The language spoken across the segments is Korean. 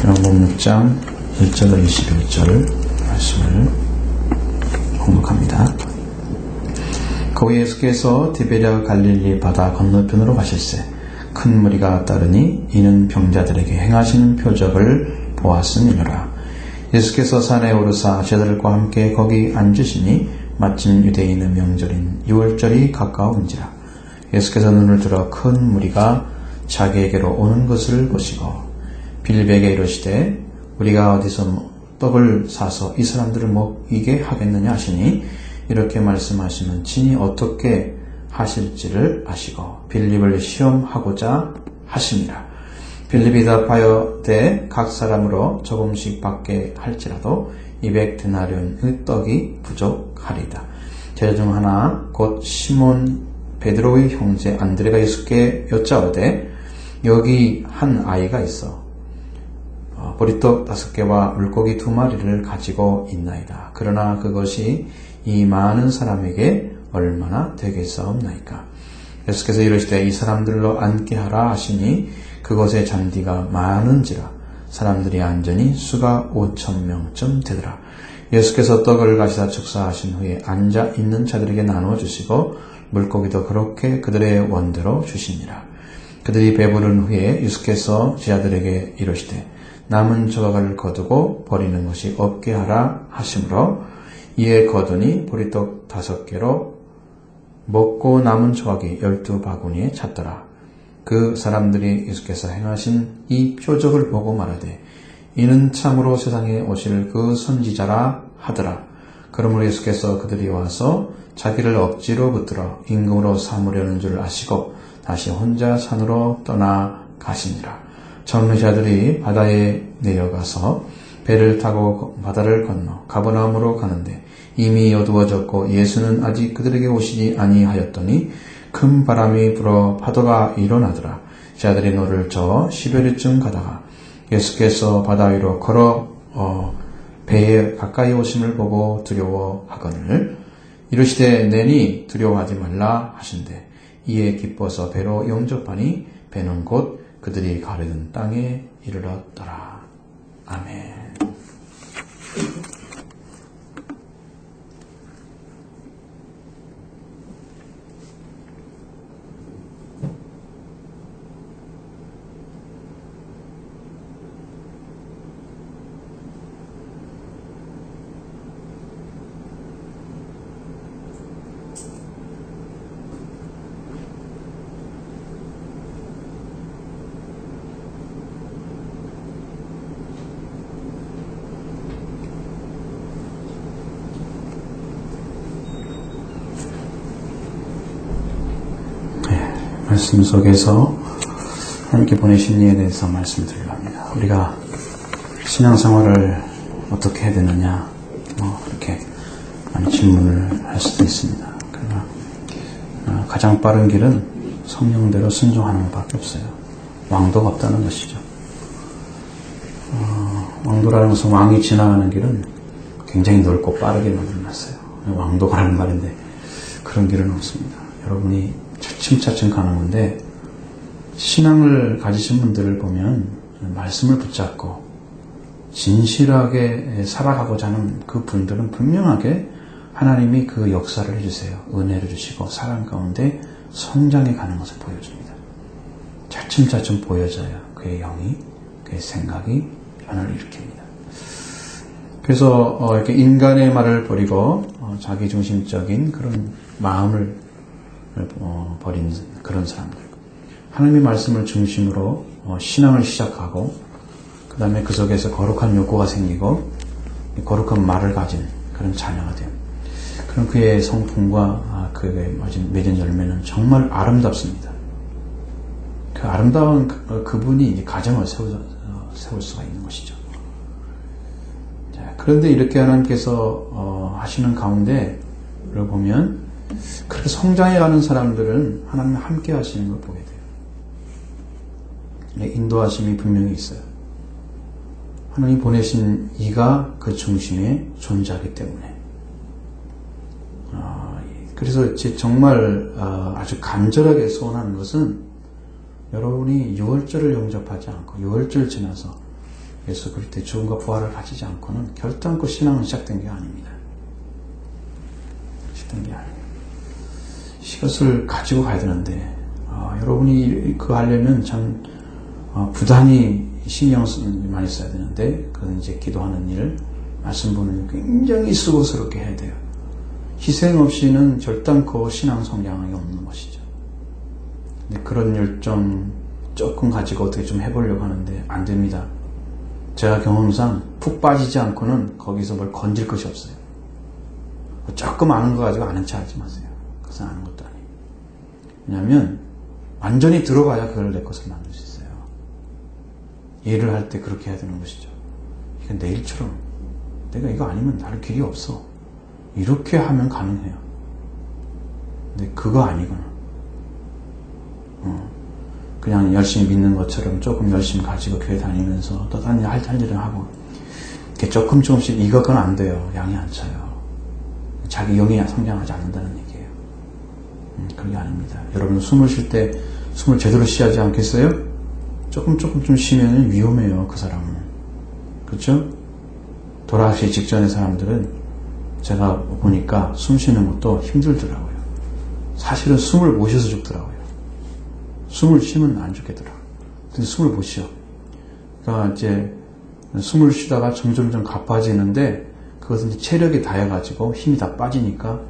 요한복음 6장 1절로 21절 말씀을 공독합니다. 거기 예수께서 디베랴 갈릴리 바다 건너편으로 가실새 큰 무리가 따르니 이는 병자들에게 행하시는 표적을 보았음이니라. 예수께서 산에 오르사 제자들과 함께 거기 앉으시니 마침 유대인의 명절인 유월절이 가까운지라. 예수께서 눈을 들어 큰 무리가 자기에게로 오는 것을 보시고 빌립에게 이르시되 우리가 어디서 떡을 사서 이 사람들을 먹이게 하겠느냐 하시니 이렇게 말씀하시면 친히 어떻게 하실지를 아시고 빌립을 시험하고자 하심이라. 빌립이 답하여되 각 사람으로 조금씩 받게 할지라도 200데나리온의 떡이 부족하리다. 제자 중 하나 곧 시몬 베드로의 형제 안드레가 예수께 여짜오되 여기 한 아이가 있어 보리떡 5개와 물고기 2마리를 가지고 있나이다. 그러나 그것이 이 많은 사람에게 얼마나 되겠사옵나이까. 예수께서 이르시되 이 사람들로 앉게 하라 하시니 그곳에 잔디가 많은지라 사람들이 앉으니 수가 5,000명쯤 되더라. 예수께서 떡을 가시다 축사하신 후에 앉아 있는 자들에게 나누어 주시고 물고기도 그렇게 그들의 원대로 주시니라. 그들이 배부른 후에 예수께서 제자들에게 이르시되 남은 조각을 거두고 버리는 것이 없게 하라 하시므로 이에 거두니 보리떡 5개로 먹고 남은 조각이 12바구니에 찼더라. 그 사람들이 예수께서 행하신 이 표적을 보고 말하되 이는 참으로 세상에 오실 그 선지자라 하더라. 그러므로 예수께서 그들이 와서 자기를 억지로 붙들어 임금으로 삼으려는 줄 아시고 다시 혼자 산으로 떠나가시니라. 정류자들이 바다에 내려가서 배를 타고 바다를 건너 가버나움으로 가는데 이미 어두워졌고 예수는 아직 그들에게 오시지 아니하였더니 큰 바람이 불어 파도가 일어나더라. 제자들이 노를 저어 10여리쯤 가다가 예수께서 바다 위로 걸어 배에 가까이 오심을 보고 두려워하거늘 이르시되 내니 두려워하지 말라 하신대 이에 기뻐서 배로 영접하니 배는 곧 그들이 가려던 땅에 이르렀더라. 아멘. 말씀 속에서 하나님께 보내신 이에 대해서 말씀드리려 합니다. 우리가 신앙생활을 어떻게 해야 되느냐 그렇게 많이 질문을 할 수도 있습니다. 그러나 가장 빠른 길은 성령대로 순종하는 것밖에 없어요. 왕도가 없다는 것이죠. 왕도라는 것은 왕이 지나가는 길은 굉장히 넓고 빠르게 만들어놨어요. 왕도가라는 말인데 그런 길은 없습니다. 여러분이 차츰차츰 가는 건데 신앙을 가지신 분들을 보면 말씀을 붙잡고 진실하게 살아가고자 하는 그 분들은 분명하게 하나님이 그 역사를 해주세요. 은혜를 주시고 사랑 가운데 성장해 가는 것을 보여줍니다. 차츰차츰 보여져야 그의 영이 그의 생각이 변화를 일으킵니다. 그래서 이렇게 인간의 말을 버리고 자기중심적인 그런 마음을 버린 그런 사람들, 하나님의 말씀을 중심으로 신앙을 시작하고 그 다음에 그 속에서 거룩한 욕구가 생기고 거룩한 말을 가진 그런 자녀가 돼요. 그럼 그의 성품과 그의 맺은 열매는 정말 아름답습니다. 그 아름다운 그분이 이제 가정을 세울 수가 있는 것이죠. 그런데 이렇게 하나님께서 하시는 가운데를 보면 그렇게 성장해가는 사람들은 하나님이 함께 하시는 걸 보게 돼요. 인도하심이 분명히 있어요. 하나님 보내신 이가 그 중심에 존재하기 때문에. 그래서 정말 아주 간절하게 소원하는 것은 여러분이 유월절을 영접하지 않고 유월절 지나서 예수 그리스도의 죽음과 부활을 가지지 않고는 결단코 신앙은 시작된 게 아닙니다. 시작된 게 아니에요. 이것을 가지고 가야 되는데 여러분이 그거 하려면 참 부단히 신경 많이 써야 되는데 그건 이제 기도하는 일, 말씀 보는 일 굉장히 수고스럽게 해야 돼요. 희생 없이는 결단코 신앙 성장이 없는 것이죠. 근데 그런 열정 조금 가지고 어떻게 좀 해보려고 하는데 안 됩니다. 제가 경험상 푹 빠지지 않고는 거기서 뭘 건질 것이 없어요. 조금 아는 거 가지고 아는 체 하지 마세요. 그것은 아는 것도 아니에요. 왜냐하면 완전히 들어가야 그걸 내 것을 만들 수 있어요. 일을 할 때 그렇게 해야 되는 것이죠. 이건 내일처럼 내가 이거 아니면 다른 길이 없어. 이렇게 하면 가능해요. 근데 그거 아니거나 그냥 열심히 믿는 것처럼 조금 열심히 가지고 교회 다니면서 또 다른 할 일을 하고 이렇게 조금씩 이것건 안 돼요. 양이 안 차요. 자기 영이 성장하지 않는다는 얘기예요. 그게 아닙니다. 여러분 숨을 쉴 때 숨을 제대로 쉬지 않겠어요? 조금 좀 쉬면 위험해요. 그 사람은. 그렇죠? 돌아가시기 직전의 사람들은 제가 보니까 숨 쉬는 것도 힘들더라고요. 사실은 숨을 못 쉬어서 죽더라고요. 숨을 쉬면 안 죽겠더라고요. 근데 숨을 못 쉬어. 그러니까 이제 숨을 쉬다가 점점 가빠지는데 그것은 이제 체력이 닿아가지고 힘이 다 빠지니까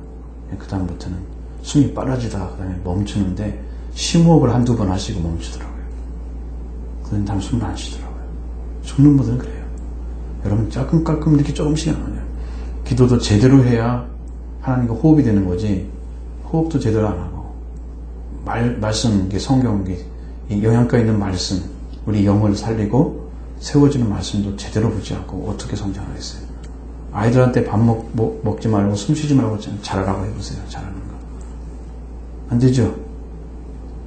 그 다음부터는 숨이 빨라지다가 그 다음에 멈추는데 심호흡을 한두 번 하시고 멈추더라고요. 그 다음 숨을 안 쉬더라고요. 죽는 분들은 그래요. 여러분 깔끔 이렇게 조금씩 안 해요. 기도도 제대로 해야 하나님과 호흡이 되는 거지 호흡도 제대로 안 하고 말씀, 성경, 영양가 있는 말씀 우리 영을 살리고 세워지는 말씀도 제대로 보지 않고 어떻게 성장하겠어요? 아이들한테 밥 먹지 말고 숨 쉬지 말고 잘하라고 해보세요. 잘하는 거. 안 되죠?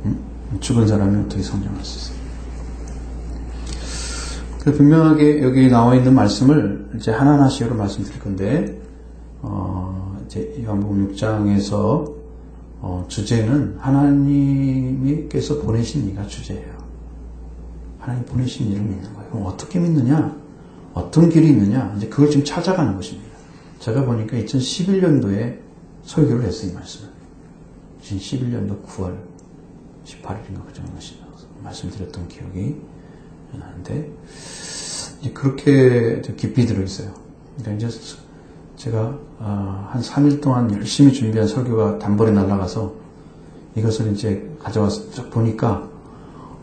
응? 죽은 사람이 어떻게 성장할 수 있어요? 분명하게 여기 나와 있는 말씀을 이제 하나하나씩으로 말씀드릴 건데, 이제 요한복음 6장에서 주제는 하나님께서 보내신 이가 주제예요. 하나님 보내신 이를 믿는 거예요. 그럼 어떻게 믿느냐? 어떤 길이 있느냐? 이제 그걸 지금 찾아가는 것입니다. 제가 보니까 2011년도에 설교를 했어요, 이 말씀을. 2011년도 9월 18일인가 그 정도 말씀드렸던 기억이 나는데, 이제 그렇게 깊이 들어있어요. 그러니까 이제 제가 한 3일 동안 열심히 준비한 설교가 단번에 날아가서 이것을 이제 가져와서 쭉 보니까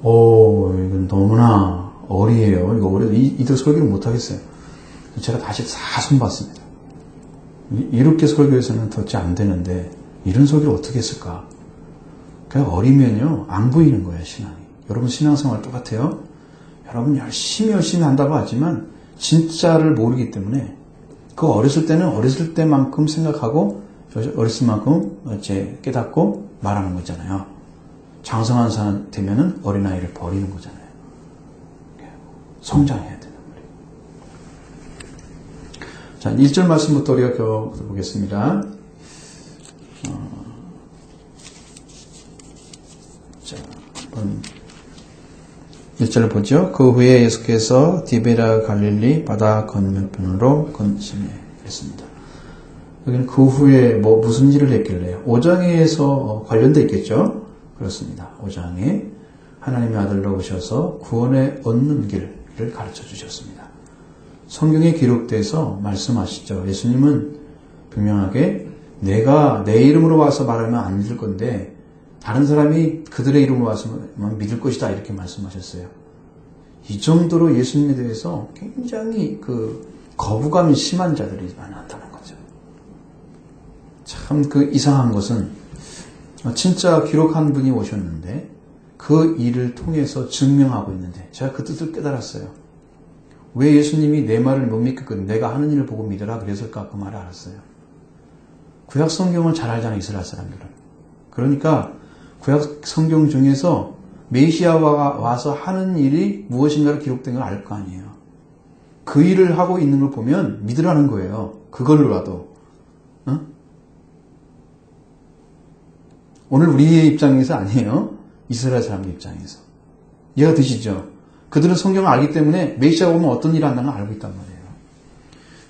이건 너무나 어리예요. 이거 어려서 이대로 설교를 못하겠어요. 제가 다시 다 손봤습니다. 이렇게 설교해서는 도대체 안 되는데 이런 설교를 어떻게 했을까? 그냥 어리면요 안 보이는 거예요, 신앙이. 여러분 신앙생활 똑같아요. 여러분 열심히 한다고 하지만 진짜를 모르기 때문에 그 어렸을 때는 어렸을 때만큼 생각하고 어렸을 만큼 이제 깨닫고 말하는 거잖아요. 장성한 사람 되면은 어린아이를 버리는 거잖아요. 성장해야 되는 거예요. 자, 1절 말씀부터 우리가 보겠습니다. 자, 한번 1절을 보죠. 그 후에 예수께서 디베랴 갈릴리 바다 건너편으로 건너시했습니다. 여기는 그 후에 무슨 일을 했길래 5장에서 관련되어 있겠죠. 그렇습니다. 5장에 하나님의 아들로 오셔서 구원에 얻는 길을 가르쳐 주셨습니다. 성경에 기록돼서 말씀하시죠. 예수님은 분명하게 내가 내 이름으로 와서 말하면 안 믿을 건데 다른 사람이 그들의 이름으로 와서만 믿을 것이다 이렇게 말씀하셨어요. 이 정도로 예수님에 대해서 굉장히 거부감이 심한 자들이 많았다는 거죠. 참 이상한 것은 진짜 기록한 분이 오셨는데 그 일을 통해서 증명하고 있는데 제가 그 뜻을 깨달았어요. 왜 예수님이 내 말을 못 믿겠거든 내가 하는 일을 보고 믿으라 그랬을까 그 말을 알았어요. 구약 성경을 잘 알잖아요. 이스라엘 사람들은. 그러니까 구약 성경 중에서 메시아가 와서 하는 일이 무엇인가를 기록된 걸 알 거 아니에요. 그 일을 하고 있는 걸 보면 믿으라는 거예요. 그걸로라도. 오늘 우리의 입장에서 아니에요. 이스라엘 사람들 입장에서. 이해가 되시죠? 그들은 성경을 알기 때문에 메시아가 오면 어떤 일을 한다는 걸 알고 있단 말이에요.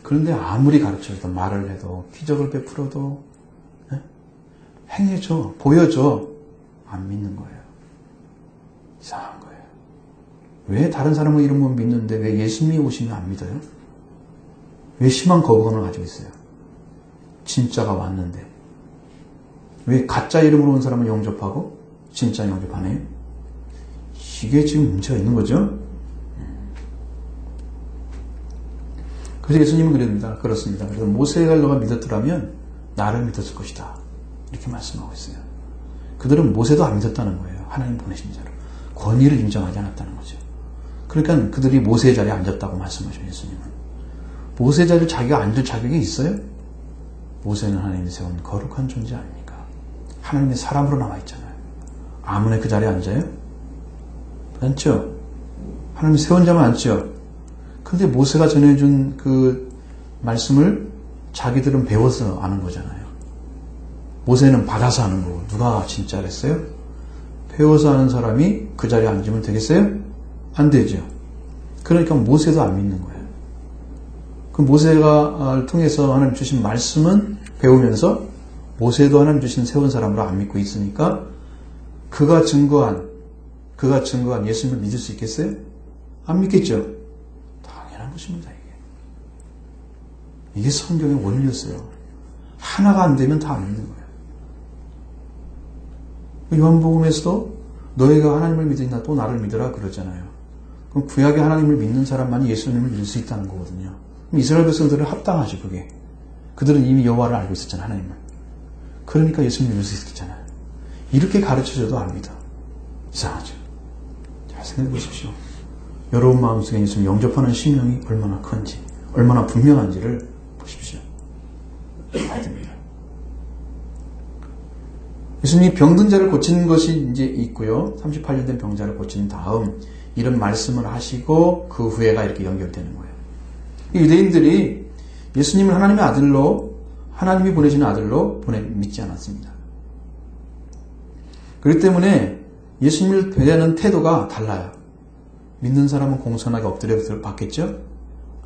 그런데 아무리 가르쳐도 말을 해도 기적을 베풀어도 행해줘, 보여줘 안 믿는 거예요. 이상한 거예요. 왜 다른 사람의 이름은 믿는데 왜 예수님이 오시면 안 믿어요? 왜 심한 거부감을 가지고 있어요? 진짜가 왔는데 왜 가짜 이름으로 온 사람을 영접하고 진짜 영접하네요? 이게 지금 문제가 있는 거죠? 그래서 예수님은 그렇습니다. 그래서 모세가 너가 믿었더라면 나를 믿었을 것이다. 이렇게 말씀하고 있어요. 그들은 모세도 안 믿었다는 거예요. 하나님 보내신 자로. 권위를 인정하지 않았다는 거죠. 그러니까 그들이 모세의 자리에 앉았다고 말씀하셔요. 예수님은. 모세의 자리에 자기가 앉을 자격이 있어요? 모세는 하나님이 세운 거룩한 존재 아닙니까? 하나님의 사람으로 나와 있잖아요. 아무나 그 자리에 앉아요? 앉죠? 하나님이 세운 자만 앉죠? 그런데 모세가 전해준 그 말씀을 자기들은 배워서 아는 거잖아요. 모세는 받아서 아는 거고 누가 진짜랬어요? 배워서 아는 사람이 그 자리에 앉으면 되겠어요? 안 되죠. 그러니까 모세도 안 믿는 거예요. 그 모세가 통해서 하나님 주신 말씀은 배우면서 모세도 하나님 주신 세운 사람으로 안 믿고 있으니까 그가 증거한 예수님을 믿을 수 있겠어요? 안 믿겠죠? 당연한 것입니다. 이게 성경의 원리였어요. 하나가 안 되면 다 안 믿는 거예요. 요한복음에서도 너희가 하나님을 믿으나 또 나를 믿으라 그러잖아요. 그럼 구약의 하나님을 믿는 사람만이 예수님을 믿을 수 있다는 거거든요. 그럼 이스라엘 백성들은 합당하죠. 그게. 그들은 이미 여호와를 알고 있었잖아요. 하나님을. 그러니까 예수님을 믿을 수 있었잖아요. 이렇게 가르쳐줘도 안 믿어. 이상하죠. 잘 생각해 보십시오. 여러분 마음속에 예수님 영접하는 심령이 얼마나 큰지, 얼마나 분명한지를 보십시오. 봐야 됩니다. 예수님이 병든 자를 고치는 것이 이제 있고요. 38년 된 병자를 고친 다음 이런 말씀을 하시고 그 후에가 이렇게 연결되는 거예요. 유대인들이 예수님을 하나님의 아들로, 하나님이 보내신 아들로 믿지 않았습니다. 그렇기 때문에 예수님을 대하는 태도가 달라요. 믿는 사람은 공손하게 엎드려 받겠죠?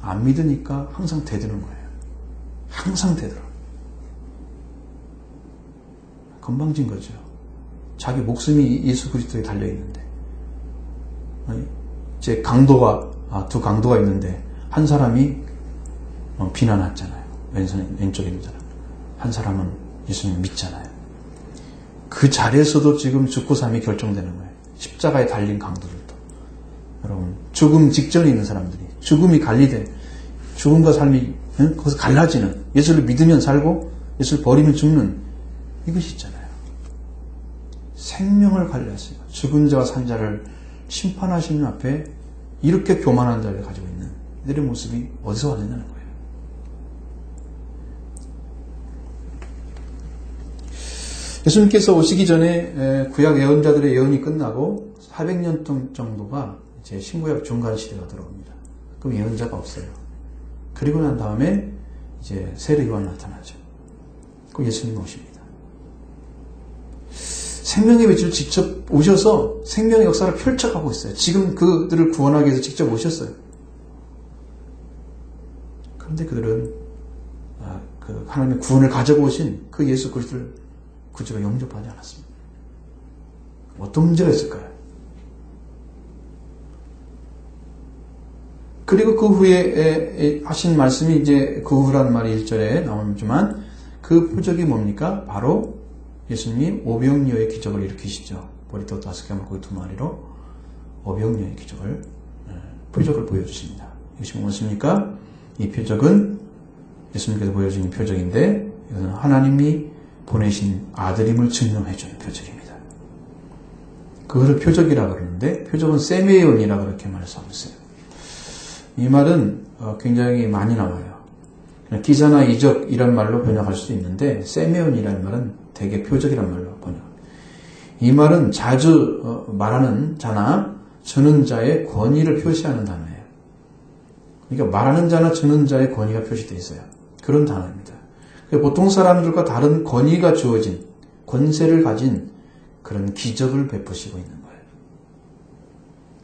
안 믿으니까 항상 대드는 거예요. 항상 대들어. 건방진 거죠. 자기 목숨이 예수 그리스도에 달려있는데 이제 두 강도가 있는데 한 사람이 비난했잖아요. 왼쪽에 있는 사람. 한 사람은 예수님 믿잖아요. 그 자리에서도 지금 죽고 삶이 결정되는 거예요. 십자가에 달린 강도들도. 여러분 죽음 직전에 있는 사람들이 죽음이 갈리되 죽음과 삶이 거기서 갈라지는, 예수를 믿으면 살고 예수를 버리면 죽는 이것이 있잖아요. 생명을 관리하세요. 죽은 자와 산 자를 심판하시는 앞에 이렇게 교만한 자를 가지고 있는 이들의 모습이 어디서 왔느냐는 거예요. 예수님께서 오시기 전에 구약 예언자들의 예언이 끝나고 400년 정도가 이제 신구약 중간 시대가 들어옵니다. 그럼 예언자가 없어요. 그리고 난 다음에 이제 세례 요한이 나타나죠. 그럼 예수님이 오십니다. 생명의 빛을 직접 오셔서 생명의 역사를 펼쳐가고 있어요. 지금 그들을 구원하기 위해서 직접 오셨어요. 그런데 그들은 그 하나님의 구원을 가지고 오신 그 예수 그리스도를 구주로 영접하지 않았습니다. 어떤 문제가 있을까요? 그리고 그 후에 하신 말씀이 이제 그 후라는 말이 1절에 나오지만 그 표적이 뭡니까? 바로 예수님이 오병이어의 기적을 일으키시죠. 보리떡 5개 물고기 2마리로 오병이어의 표적을 보여주십니다. 이것이 무엇입니까? 이 표적은 예수님께서 보여주신 표적인데 이것은 하나님이 보내신 아들임을 증명해 주는 표적입니다. 그거를 표적이라고 그러는데 표적은 세메온이라고 그렇게 말씀하고 있어요. 이 말은 굉장히 많이 나와요. 기사나 이적이란 말로 번역할 수도 있는데 세메온이라는 말은 대개 표적이란 말로 번역합니다. 이 말은 자주 말하는 자나 전하는 자의 권위를 표시하는 단어예요. 그러니까 말하는 자나 전하는 자의 권위가 표시되어 있어요. 그런 단어입니다. 보통 사람들과 다른 권위가 주어진, 권세를 가진 그런 기적을 베푸시고 있는 거예요.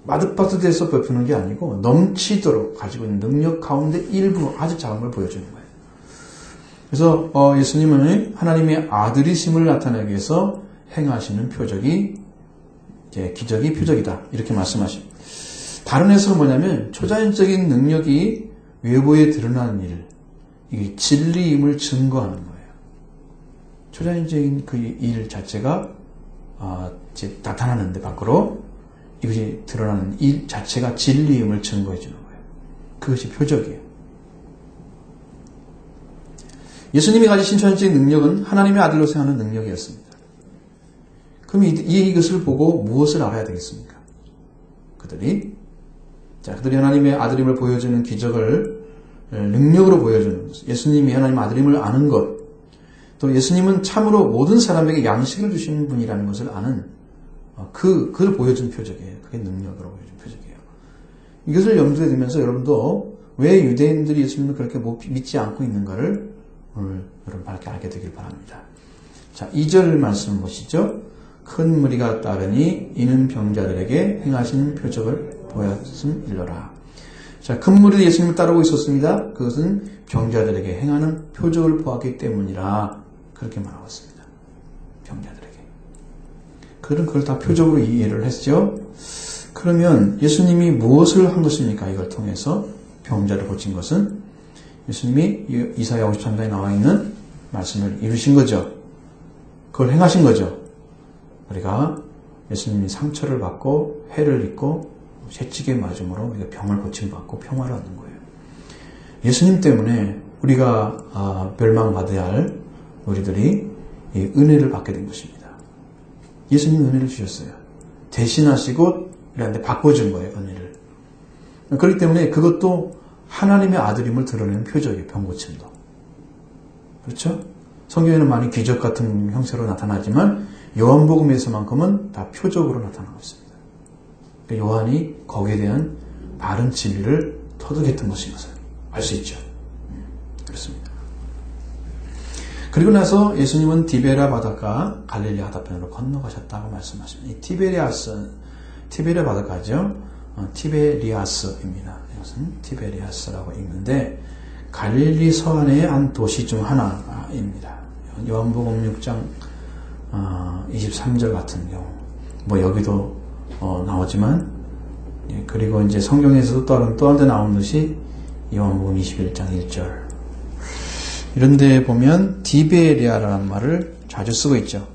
마득마득해서 베푸는 게 아니고 넘치도록 가지고 있는 능력 가운데 일부 아주 작은 걸 보여주는 거예요. 그래서 예수님은 하나님의 아들이심을 나타내기 위해서 행하시는 표적이 이제 기적이 표적이다 이렇게 말씀하십니다. 다른 해석은 뭐냐면 초자연적인 능력이 외부에 드러나는 일, 이게 진리임을 증거하는 거예요. 초자연적인 그 일 자체가 이제 나타나는데 밖으로 이것이 드러나는 일 자체가 진리임을 증거해 주는 거예요. 그것이 표적이에요. 예수님이 가지신 초자연적인 능력은 하나님의 아들로서 하는 능력이었습니다. 그럼 이것을 보고 무엇을 알아야 되겠습니까? 그들이 하나님의 아들임을 보여주는 기적을 능력으로 보여주는 것, 예수님이 하나님의 아들임을 아는 것, 또 예수님은 참으로 모든 사람에게 양식을 주시는 분이라는 것을 아는 그걸 보여준 표적이에요. 그게 능력으로 보여준 표적이에요. 이것을 염두에 두면서 여러분도 왜 유대인들이 예수님을 그렇게 믿지 않고 있는가를 오늘 여러분 밝게 알게 되길 바랍니다. 자, 2절 말씀 보시죠. 큰 무리가 따르니 이는 병자들에게 행하신 표적을 보였음일러라. 자, 큰 무리도 예수님을 따르고 있었습니다. 그것은 병자들에게 행하는 표적을 보았기 때문이라 그렇게 말하고 있습니다. 병자들에게. 그들은 그걸 다 표적으로 이해를 했죠. 그러면 예수님이 무엇을 한 것입니까? 이걸 통해서 병자를 고친 것은 예수님이 이사야 53장에 나와 있는 말씀을 이루신 거죠. 그걸 행하신 거죠. 우리가 예수님이 상처를 받고 해를 입고 채찍에 맞음으로 우리가 병을 고침받고 평화를 얻는 거예요. 예수님 때문에 우리가 멸망받아야 할 우리들이 이 은혜를 받게 된 것입니다. 예수님 은혜를 주셨어요. 대신하시고 우리한테 바꿔준 거예요. 은혜를. 그렇기 때문에 그것도 하나님의 아들임을 드러내는 표적이에요. 병고침도. 그렇죠? 성경에는 많이 기적 같은 형태로 나타나지만 요한복음에서만큼은 다 표적으로 나타나고 있습니다. 요한이 거기에 대한 바른 진리를 터득했던 것인 것을 알 수 있죠. 그렇습니다. 그리고 나서 예수님은 디베랴 바닷가 갈릴리 하다편으로 건너가셨다고 말씀하십니다. 이 티베랴 바닷가죠. 티베리아스입니다. 이것은 티베리아스라고 읽는데 갈릴리 서안의 한 도시 중 하나입니다. 요한복음 6장 23절 같은 경우 뭐 여기도 나오지만 그리고 이제 성경에서도 또 한 데 나오듯이 요한복음 21장 1절 이런 데 보면 디베리아라는 말을 자주 쓰고 있죠.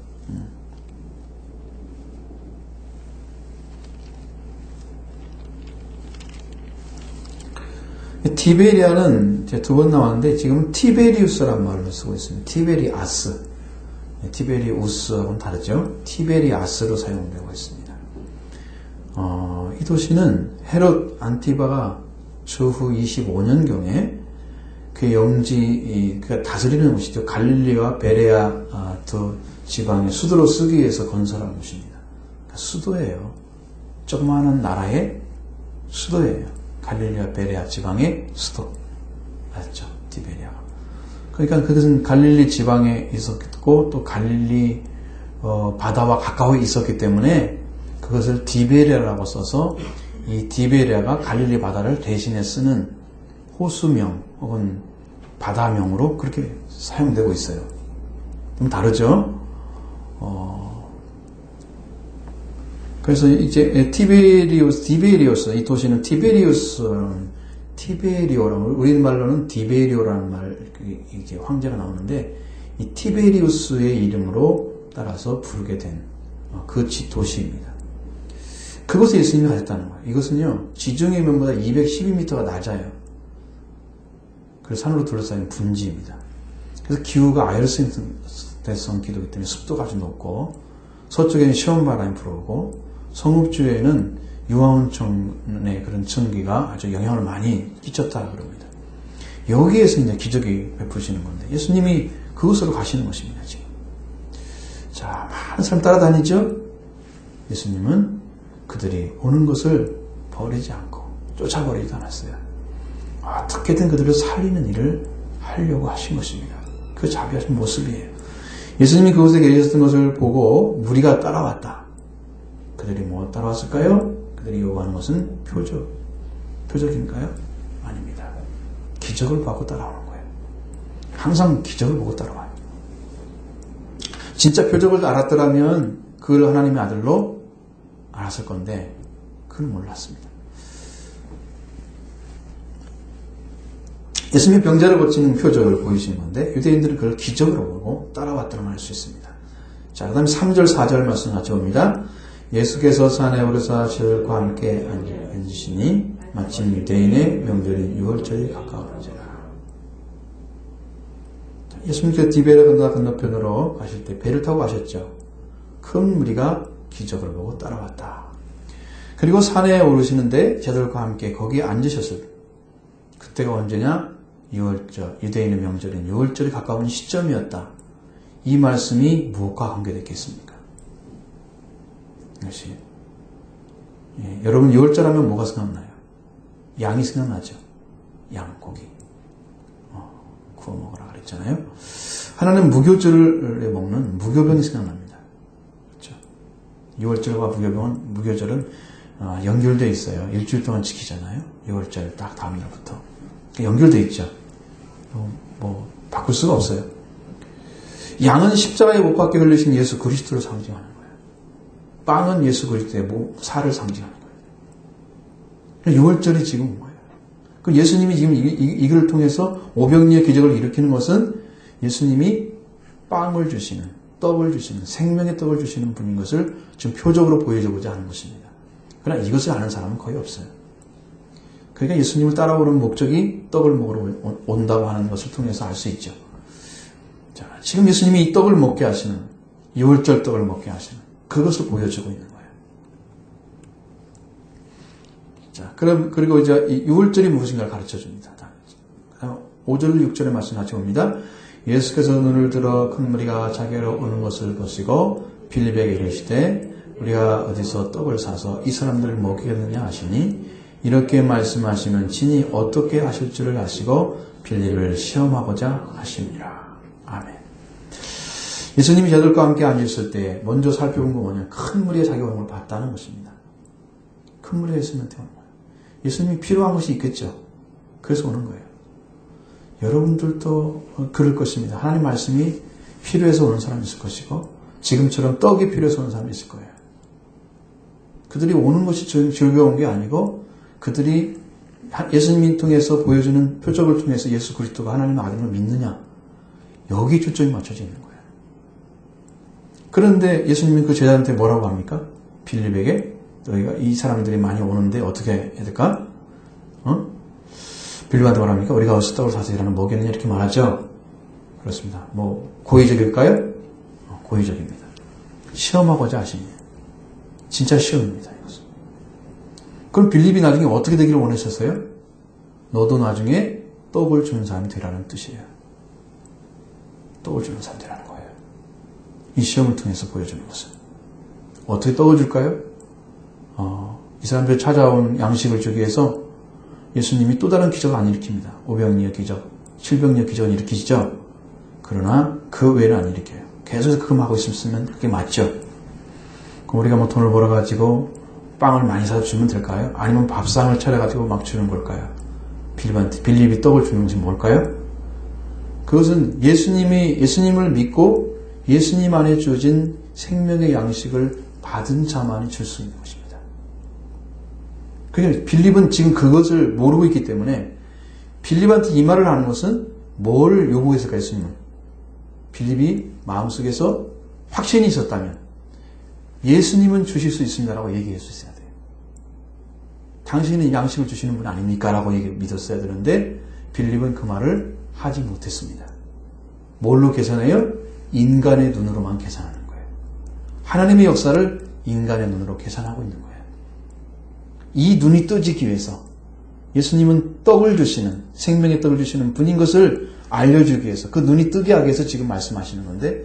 티베리아는 두 번 나왔는데 지금 티베리우스라는 말을 쓰고 있습니다. 티베리아스. 티베리우스하고는 다르죠. 티베리아스로 사용되고 있습니다. 이 도시는 헤롯 안티바가 주후 25년경에 그 영지, 그가 다스리는 곳이죠. 갈릴리와 베레아 두 지방의 수도로 쓰기 위해서 건설한 곳입니다. 그러니까 수도예요. 조그마한 나라의 수도예요. 갈릴리와 베레아 지방의 수도. 맞죠? 티베리아가. 그러니까 그것은 갈릴리 지방에 있었고 또 갈릴리 바다와 가까이 있었기 때문에 그것을 디베리아라고 써서 이 디베리아가 갈릴리 바다를 대신해 쓰는 호수명 혹은 바다명으로 그렇게 사용되고 있어요. 좀 다르죠? 그래서 이제 디베리오스, 이 도시는 티베리오라고, 우리말로는 디베리오라는 말, 이제 황제가 나오는데, 이 티베리우스의 이름으로 따라서 부르게 된 그 도시입니다. 그곳에 예수님이 가셨다는 거예요. 이것은요, 지중해 면보다 212m가 낮아요. 그래서 산으로 둘러싸인 분지입니다. 그래서 기후가 아열대성 기후이기 때문에 습도가 아주 높고, 서쪽에는 시원 바람이 불어오고, 성읍주에는 유황온천의 그런 전기가 아주 영향을 많이 끼쳤다 그럽니다. 여기에서 이제 기적이 베푸시는 건데 예수님이 그곳으로 가시는 것입니다. 지금. 자, 많은 사람 따라다니죠. 예수님은 그들이 오는 것을 버리지 않고 쫓아버리지도 않았어요. 어떻게든 그들을 살리는 일을 하려고 하신 것입니다. 그 자비하신 모습이에요. 예수님이 그곳에 계셨던 것을 보고 무리가 따라왔다. 그들이 뭐 따라왔을까요? 그들이 요구하는 것은 표적인가요? 아닙니다. 기적을 보고 따라오는 거예요. 항상 기적을 보고 따라와요. 진짜 표적을 알았더라면 그를 하나님의 아들로 알았을 건데 그걸 몰랐습니다. 예수님이 병자를 고치는 표적을 보이신 건데 유대인들은 그걸 기적으로 보고 따라왔다고 할 수 있습니다. 자, 그 다음에 3절 4절 말씀 같이 봅니다. 예수께서 산에 오르사 저들과 함께 앉으시니 마침 유대인의 명절인 유월절이 가까웠는지라. 예수님께서 디베랴 건너편으로 가실 때 배를 타고 가셨죠. 큰 무리가 기적을 보고 따라왔다. 그리고 산에 오르시는데 저들과 함께 거기에 앉으셨을 그때가 언제냐? 유월절, 유대인의 명절인 유월절이 가까운 시점이었다. 이 말씀이 무엇과 관계됐겠습니까? 이것이 여러분 유월절 하면 뭐가 생각나요? 양이 생각나죠. 양고기 구워 먹으라 그랬잖아요. 하나는 무교절에 먹는 무교병이 생각납니다. 그렇죠? 유월절과 무교절은 연결되어 있어요. 일주일 동안 지키잖아요. 유월절 딱 다음 날부터 연결되어 있죠. 뭐 바꿀 수가 없어요. 양은 십자가에 못 박혀 흘리신 예수 그리스도를 상징하는 거예요. 빵은 예수 그리스도의 살을 상징하는 거예요. 유월절이 지금 뭐예요? 그 예수님이 지금 이걸 통해서 오병이의 기적을 일으키는 것은 예수님이 빵을 주시는, 떡을 주시는, 생명의 떡을 주시는 분인 것을 지금 표적으로 보여주고자 하는 것입니다. 그러나 이것을 아는 사람은 거의 없어요. 그러니까 예수님을 따라오는 목적이 떡을 먹으러 온다고 하는 것을 통해서 알 수 있죠. 자, 지금 예수님이 이 떡을 먹게 하시는, 유월절 떡을 먹게 하시는 그것을 보여주고 있는 거예요. 자, 그리고 이제 이 유월절이 무엇인가를 가르쳐 줍니다. 5절, 6절의 말씀 같이 봅니다. 예수께서 눈을 들어 큰 무리가 자기로 오는 것을 보시고 빌립에게 이르시되 우리가 어디서 떡을 사서 이 사람들을 먹이겠느냐 하시니 이렇게 말씀하시면 친히 어떻게 하실 줄을 아시고 빌립을 시험하고자 하십니다. 아멘. 예수님이 저들과 함께 앉았을 때 먼저 살펴본 건 뭐냐? 큰 무리에 자기 오는 걸 봤다는 것입니다. 큰 무리가 있으면 되는 거예요. 예수님이 필요한 것이 있겠죠. 그래서 오는 거예요. 여러분들도 그럴 것입니다. 하나님 말씀이 필요해서 오는 사람이 있을 것이고 지금처럼 떡이 필요해서 오는 사람이 있을 거예요. 그들이 오는 것이 즐거운 게 아니고 그들이 예수님을 통해서 보여주는 표적을 통해서 예수 그리스도가 하나님의 아들을 믿느냐 여기 초점이 맞춰져 있는 거예요. 그런데 예수님이 그 제자한테 뭐라고 합니까? 빌립에게 너희가 이 사람들이 많이 오는데 어떻게 해야 될까? 빌립한테 뭐랍니까? 우리가 어디서 떡을 사서 이라는 먹였느냐 이렇게 말하죠. 그렇습니다. 뭐 고의적일까요? 고의적입니다. 시험하고자 하시니 진짜 시험입니다. 이것은. 그럼 빌립이 나중에 어떻게 되기를 원하셨어요? 너도 나중에 떡을 주는 사람이 되라는 뜻이에요. 떡을 주는 사람이 되라는 거예요. 이 시험을 통해서 보여주는 것은. 어떻게 떡을 줄까요? 이 사람들이 찾아온 양식을 주기 위해서 예수님이 또 다른 기적을 안 일으킵니다. 오병이어 기적, 칠병이어 기적을 일으키시죠. 그러나 그 외에는 안 일으켜요. 계속 그것만 하고 있으면 그게 맞죠. 그럼 우리가 뭐 돈을 벌어가지고 빵을 많이 사서 주면 될까요? 아니면 밥상을 차려가지고 막 주는 걸까요? 빌립이 떡을 주는 것이 뭘까요? 그것은 예수님을 믿고 예수님 안에 주어진 생명의 양식을 받은 자만이 줄 수 있는 것입니다. 그러니까 빌립은 지금 그것을 모르고 있기 때문에 빌립한테 이 말을 하는 것은 뭘 요구했을까 예수님은? 빌립이 마음속에서 확신이 있었다면 예수님은 주실 수 있습니다라고 얘기할 수 있어야 돼요. 당신은 양식을 주시는 분 아닙니까? 라고 믿었어야 되는데 빌립은 그 말을 하지 못했습니다. 뭘로 계산해요? 인간의 눈으로만 계산하는 거예요. 하나님의 역사를 인간의 눈으로 계산하고 있는 거예요. 이 눈이 떠지기 위해서 예수님은 떡을 주시는 생명의 떡을 주시는 분인 것을 알려주기 위해서 그 눈이 뜨게 하기 위해서 지금 말씀하시는 건데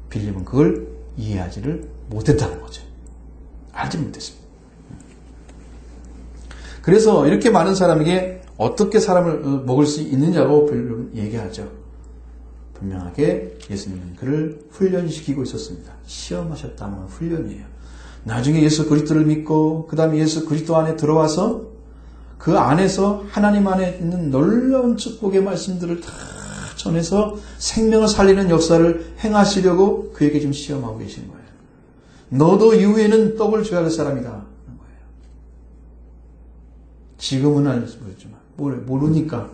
빌립은 그걸 이해하지를 못했다는 거죠. 알지 못했습니다. 그래서 이렇게 많은 사람에게 어떻게 사람을 먹을 수 있느냐고 빌립은 얘기하죠. 분명하게 예수님은 그를 훈련시키고 있었습니다. 시험하셨다는 건 훈련이에요. 나중에 예수 그리스도를 믿고 그 다음에 예수 그리스도 안에 들어와서 그 안에서 하나님 안에 있는 놀라운 축복의 말씀들을 다 전해서 생명을 살리는 역사를 행하시려고 그에게 지금 시험하고 계신 거예요. 너도 이후에는 떡을 줘야 할 사람이다 하는 거예요. 지금은 알지만 모르니까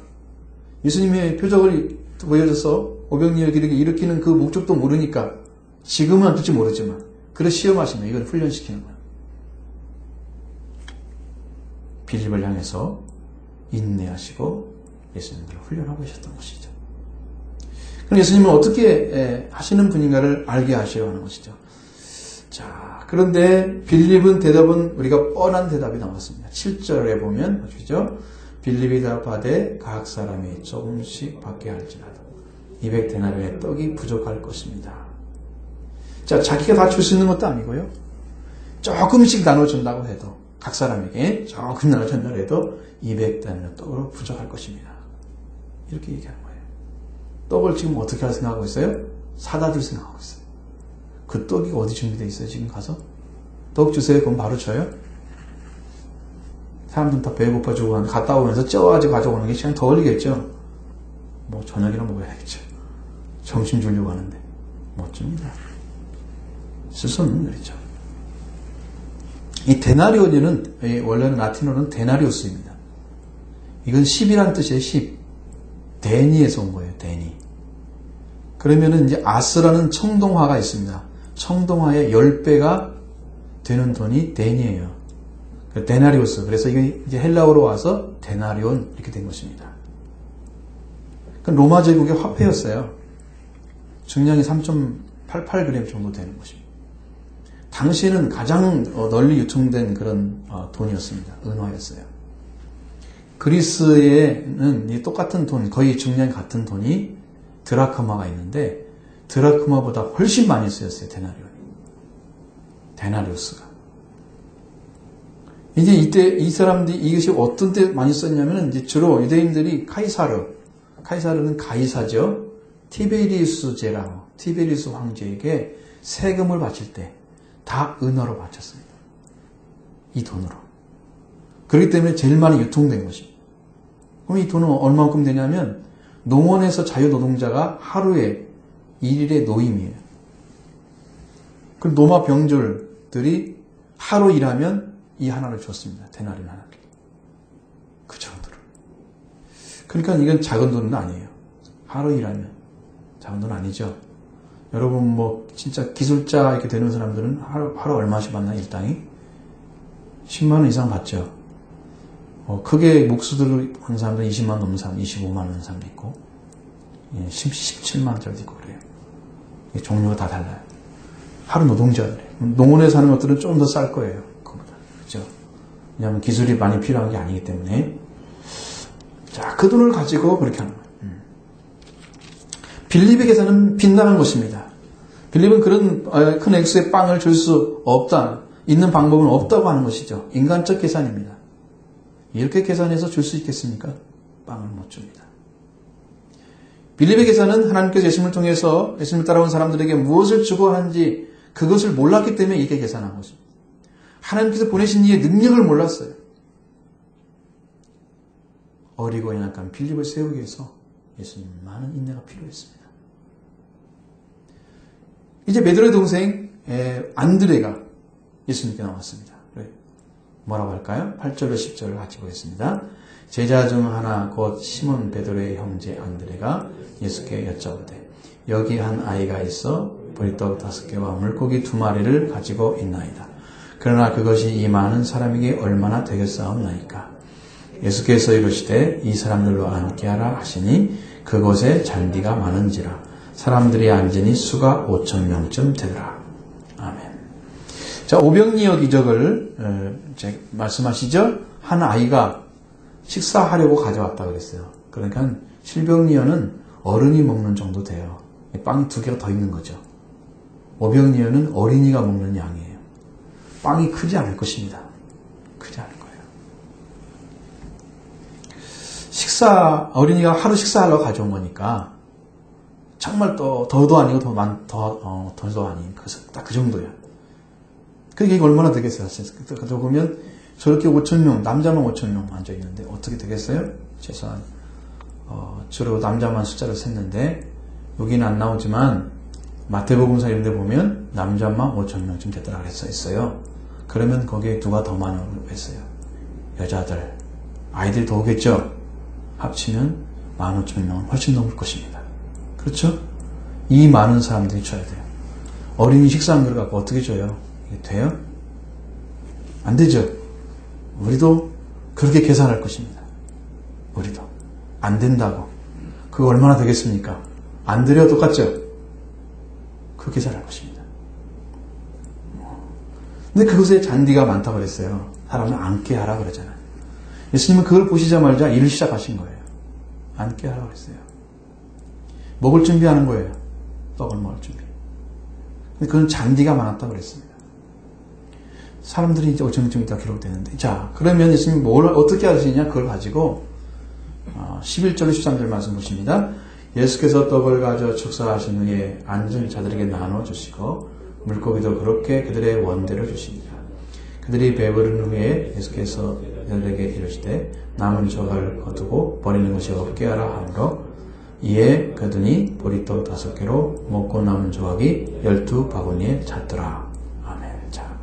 예수님의 표적을 보여줘서 오병이어 기르게 일으키는 그 목적도 모르니까 지금은 어떨지 모르지만 그래 시험하시면 이걸 훈련시키는 거예요. 빌립을 향해서 인내하시고 예수님들을 훈련하고 계셨던 것이죠. 그럼 예수님은 어떻게 하시는 분인가를 알게 하시려 하는 것이죠. 자, 그런데 빌립은 대답은 우리가 뻔한 대답이 나왔습니다. 7절에 보면 보시죠. 빌립이 대답하되 각 사람이 조금씩 받게 할지라도 200데나리온의 떡이 부족할 것입니다. 자, 자기가 다 줄 수 있는 것도 아니고요. 조금씩 나눠준다고 해도 각 사람에게 조금 나눠준다고 해도 200데나리온 떡으로 부족할 것입니다. 이렇게 얘기하는 거예요. 떡을 지금 어떻게 할 생각하고 있어요? 사다 줄 생각하고 있어요. 그 떡이 어디 준비되어 있어요? 지금 가서? 떡 주세요. 그럼 바로 줘요? 사람들은 다 배고파 주고 갔다 오면서 쪄가지고 가져오는 게 시간 더 걸리겠죠? 뭐 저녁이나 먹어야겠죠. 점심 주려고 하는데 못 줍니다. 쓸 수 없는 일이죠. 이 데나리온은 원래는 라틴어는 데나리우스입니다. 이건 10이라는 뜻이에요. 10. 데니에서 온 거예요. 데니. 그러면은 이제 아스라는 청동화가 있습니다. 청동화의 10배가 되는 돈이 데니예요. 데나리우스. 그래서 이게 이제 헬라어로 와서 데나리온 이렇게 된 것입니다. 로마 제국의 화폐였어요. 중량이 3.88g 정도 되는 것입니다. 당시에는 가장 널리 유통된 그런 돈이었습니다. 은화였어요. 그리스에는 이 똑같은 돈, 거의 중량이 같은 돈이 드라크마가 있는데 드라크마보다 훨씬 많이 쓰였어요. 데나리우스가. 이제 이때 이 사람들이 이것이 어떤 때 많이 썼냐면 이제 주로 유대인들이 카이사르는 가이사죠. 티베리우스 황제에게 세금을 바칠 때 다 은화로 바쳤습니다. 이 돈으로. 그렇기 때문에 제일 많이 유통된 것입니다. 그럼 이 돈은 얼마만큼 되냐면 농원에서 자유노동자가 하루에 1일의 노임이에요. 그 노마 병졸들이 하루 일하면 이 하나를 줬습니다. 데나리온 하나를. 그 정도로. 그러니까 이건 작은 돈은 아니에요. 하루 일하면 작은 돈 아니죠. 여러분 뭐 진짜 기술자 이렇게 되는 사람들은 하루 얼마씩 받나 일당이? 10만 원 이상 받죠. 크게 목수들을 하는 사람들은 20만 원 넘는 사람, 25만 원 넘는 사람도 있고 17만 원짜리도 있고 그래요. 종류가 다 달라요. 하루 노동자들이에요. 농원에서 사는 것들은 좀 더 쌀 거예요. 그거보다. 그죠? 왜냐하면 기술이 많이 필요한 게 아니기 때문에. 자, 그 돈을 가지고 그렇게 하는 거예요. 빌립에게서는 빗나간 것입니다. 빌립은 그런 큰 액수의 빵을 줄 수 없다. 있는 방법은 없다고 하는 것이죠. 인간적 계산입니다. 이렇게 계산해서 줄 수 있겠습니까? 빵을 못 줍니다. 빌립에게서는 하나님께서 예수님을 통해서 예수님을 따라온 사람들에게 무엇을 주고 하는지 그것을 몰랐기 때문에 이렇게 계산한 것입니다. 하나님께서 보내신 이의 능력을 몰랐어요. 어리고 연약한 빌립을 세우기 위해서 예수님 많은 인내가 필요했습니다. 이제 베드로의 동생 안드레가 예수님께 나왔습니다. 뭐라고 할까요? 8절로 10절을 같이 보겠습니다. 제자 중 하나 곧 시몬 베드로의 형제 안드레가 예수께 여쭤보되 여기 한 아이가 있어 보리떡 5개와 물고기 2마리를 가지고 있나이다. 그러나 그것이 이 많은 사람에게 얼마나 되겠사옵나이까. 예수께서 이르시되 이 사람들로 앉게 하라 하시니 그곳에 잔디가 많은지라 사람들이 앉으니 수가 5,000명쯤 되더라. 아멘. 자, 오병이어 기적을 말씀하시죠? 한 아이가 식사하려고 가져왔다 그랬어요. 그러니까 실병이어는 어른이 먹는 정도 돼요. 빵이 2개가 더 있는 거죠. 오병이어는 어린이가 먹는 양이에요. 빵이 크지 않을 것입니다. 크지 않을 거예요. 어린이가 하루 식사하려고 가져온 거니까 정말 또 더도 아니고 더도 아닌 딱 그 정도예요. 그게 얼마나 되겠어요? 그러다 보면 저렇게 5,000명, 남자만 5,000명 앉아있는데 어떻게 되겠어요? 최소한 주로 남자만 숫자를 셌는데 여기는 안 나오지만 마태복음서 이런 데 보면 남자만 5,000명쯤 됐다고 써 있어요. 그러면 거기에 누가 더 많다고 했어요? 여자들, 아이들이 더 오겠죠? 합치면 15,000명은 훨씬 넘을 것입니다. 그렇죠? 이 많은 사람들이 줘야 돼요. 어린이 식사 한 그릇 갖고 어떻게 줘요? 이게 돼요? 안 되죠? 우리도 그렇게 계산할 것입니다. 우리도. 안 된다고. 그거 얼마나 되겠습니까? 안 되려 똑같죠? 그 계산할 것입니다. 근데 그것에 잔디가 많다고 그랬어요. 사람을 앉게 하라 그러잖아요. 예수님은 그걸 보시자마자 일을 시작하신 거예요. 앉게 하라 그랬어요. 먹을 준비하는 거예요. 떡을 먹을 준비. 근데 그건 잔디가 많았다고 그랬습니다. 사람들이 이제 좀 이따 기록되는데, 자, 그러면 예수님이 뭘 어떻게 하시냐? 그걸 가지고 11절 13절 말씀 보십니다. 예수께서 떡을 가져 축사하신 후에 앉은 자들에게 나눠주시고 물고기도 그렇게 그들의 원대로 주십니다. 그들이 배부른 후에 예수께서 그들에게 이르시되 남은 조각을 거두고 버리는 것이 없게 하라 하므로 이에 그들이 보리떡 5개로 먹고 남은 조각이 12바구니에 찼더라. 아멘. 자,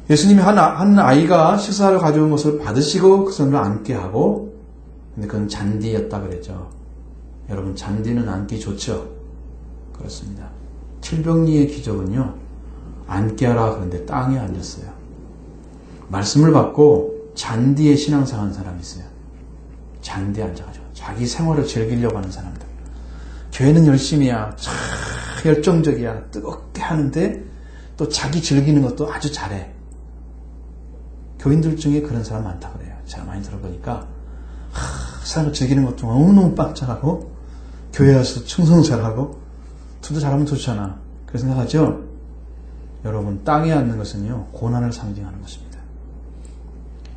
예수님이 한 아이가 식사를 가져온 것을 받으시고 그 손으로 앉게 하고, 근데 그건 잔디였다 그랬죠. 여러분, 잔디는 앉기 좋죠? 그렇습니다. 칠병리의 기적은요, 앉게 하라 그런데 땅에 앉았어요. 말씀을 받고 잔디에 신앙생활하는 사람이 있어요. 잔디에 앉아가지고 자기 생활을 즐기려고 하는 사람들. 교회는 열심히야, 참 열정적이야, 뜨겁게 하는데 또 자기 즐기는 것도 아주 잘해. 교인들 중에 그런 사람 많다고 그래요. 제가 많이 들어보니까 사람을 즐기는 것도 너무너무 빡짝하고 교회 와서 충성 잘하고 투도 잘하면 좋잖아. 그렇게 생각하죠? 여러분, 땅에 앉는 것은요, 고난을 상징하는 것입니다.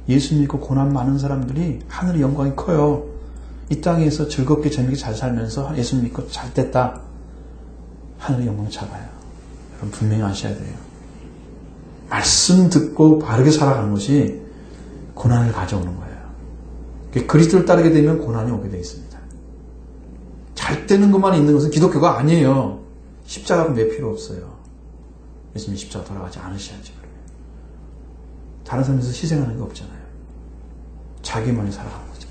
예수 믿고 고난 많은 사람들이 하늘의 영광이 커요. 이 땅에서 즐겁게 재밌게 잘 살면서 예수 믿고 잘 됐다. 하늘의 영광 작아요. 여러분, 분명히 아셔야 돼요. 말씀 듣고 바르게 살아가는 것이 고난을 가져오는 거예요. 그리스도를 따르게 되면 고난이 오게 되어 있습니다. 잘 되는 것만 있는 것은 기독교가 아니에요. 십자가가 매 필요 없어요. 예수님이 십자가 돌아가지 않으셔야지. 다른 사람에서 희생하는 게 없잖아요. 자기만이 살아가는 거죠.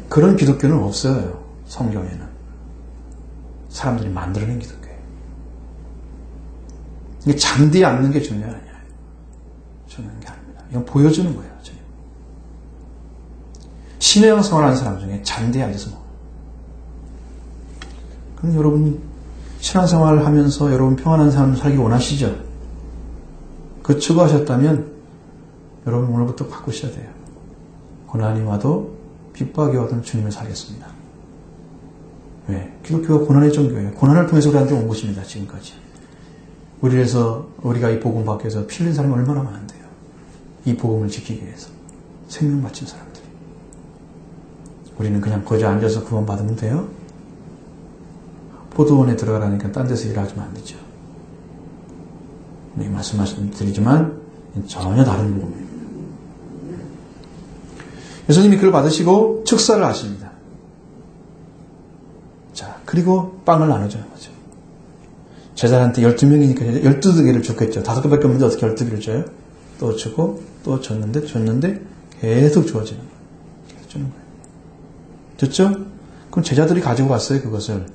그런 기독교는 없어요. 성경에는. 사람들이 만들어낸 기독교예요. 이게 잔디에 앉는 게 중요한 게 아니에요. 중요한 게 아닙니다. 이건 보여주는 거예요. 신앙 생활하는 사람 중에 잔디에 앉아서 먹어요. 그럼 여러분, 신앙생활을 하면서 여러분 평안한 삶을 살기 원하시죠? 그 추구하셨다면 여러분 오늘부터 바꾸셔야 돼요. 고난이 와도 핍박이 와도 주님을 살겠습니다. 왜? 기독교가 고난의 종교예요. 고난을 통해서 우리한테 온 것입니다. 지금까지. 우리가 이 복음 받기 위해서 피 흘린 사람이 얼마나 많은데요. 이 복음을 지키기 위해서 생명 바친 사람들이. 우리는 그냥 거기 앉아서 구원받으면 돼요? 포도원에 들어가라니까 딴 데서 일하지면 안 되죠. 네, 말씀드리지만 전혀 다른 복음입니다. 예수님이 그걸 받으시고 축사를 하십니다. 자, 그리고 빵을 나눠주는 거죠. 제자한테 12명이니까 12개를 줬겠죠. 5개밖에 없는데 어떻게 12개를 줘요? 또 주고 또 줬는데 계속 주어지는 거예요. 계속 주는 거예요. 됐죠? 그럼 제자들이 가지고 갔어요, 그것을.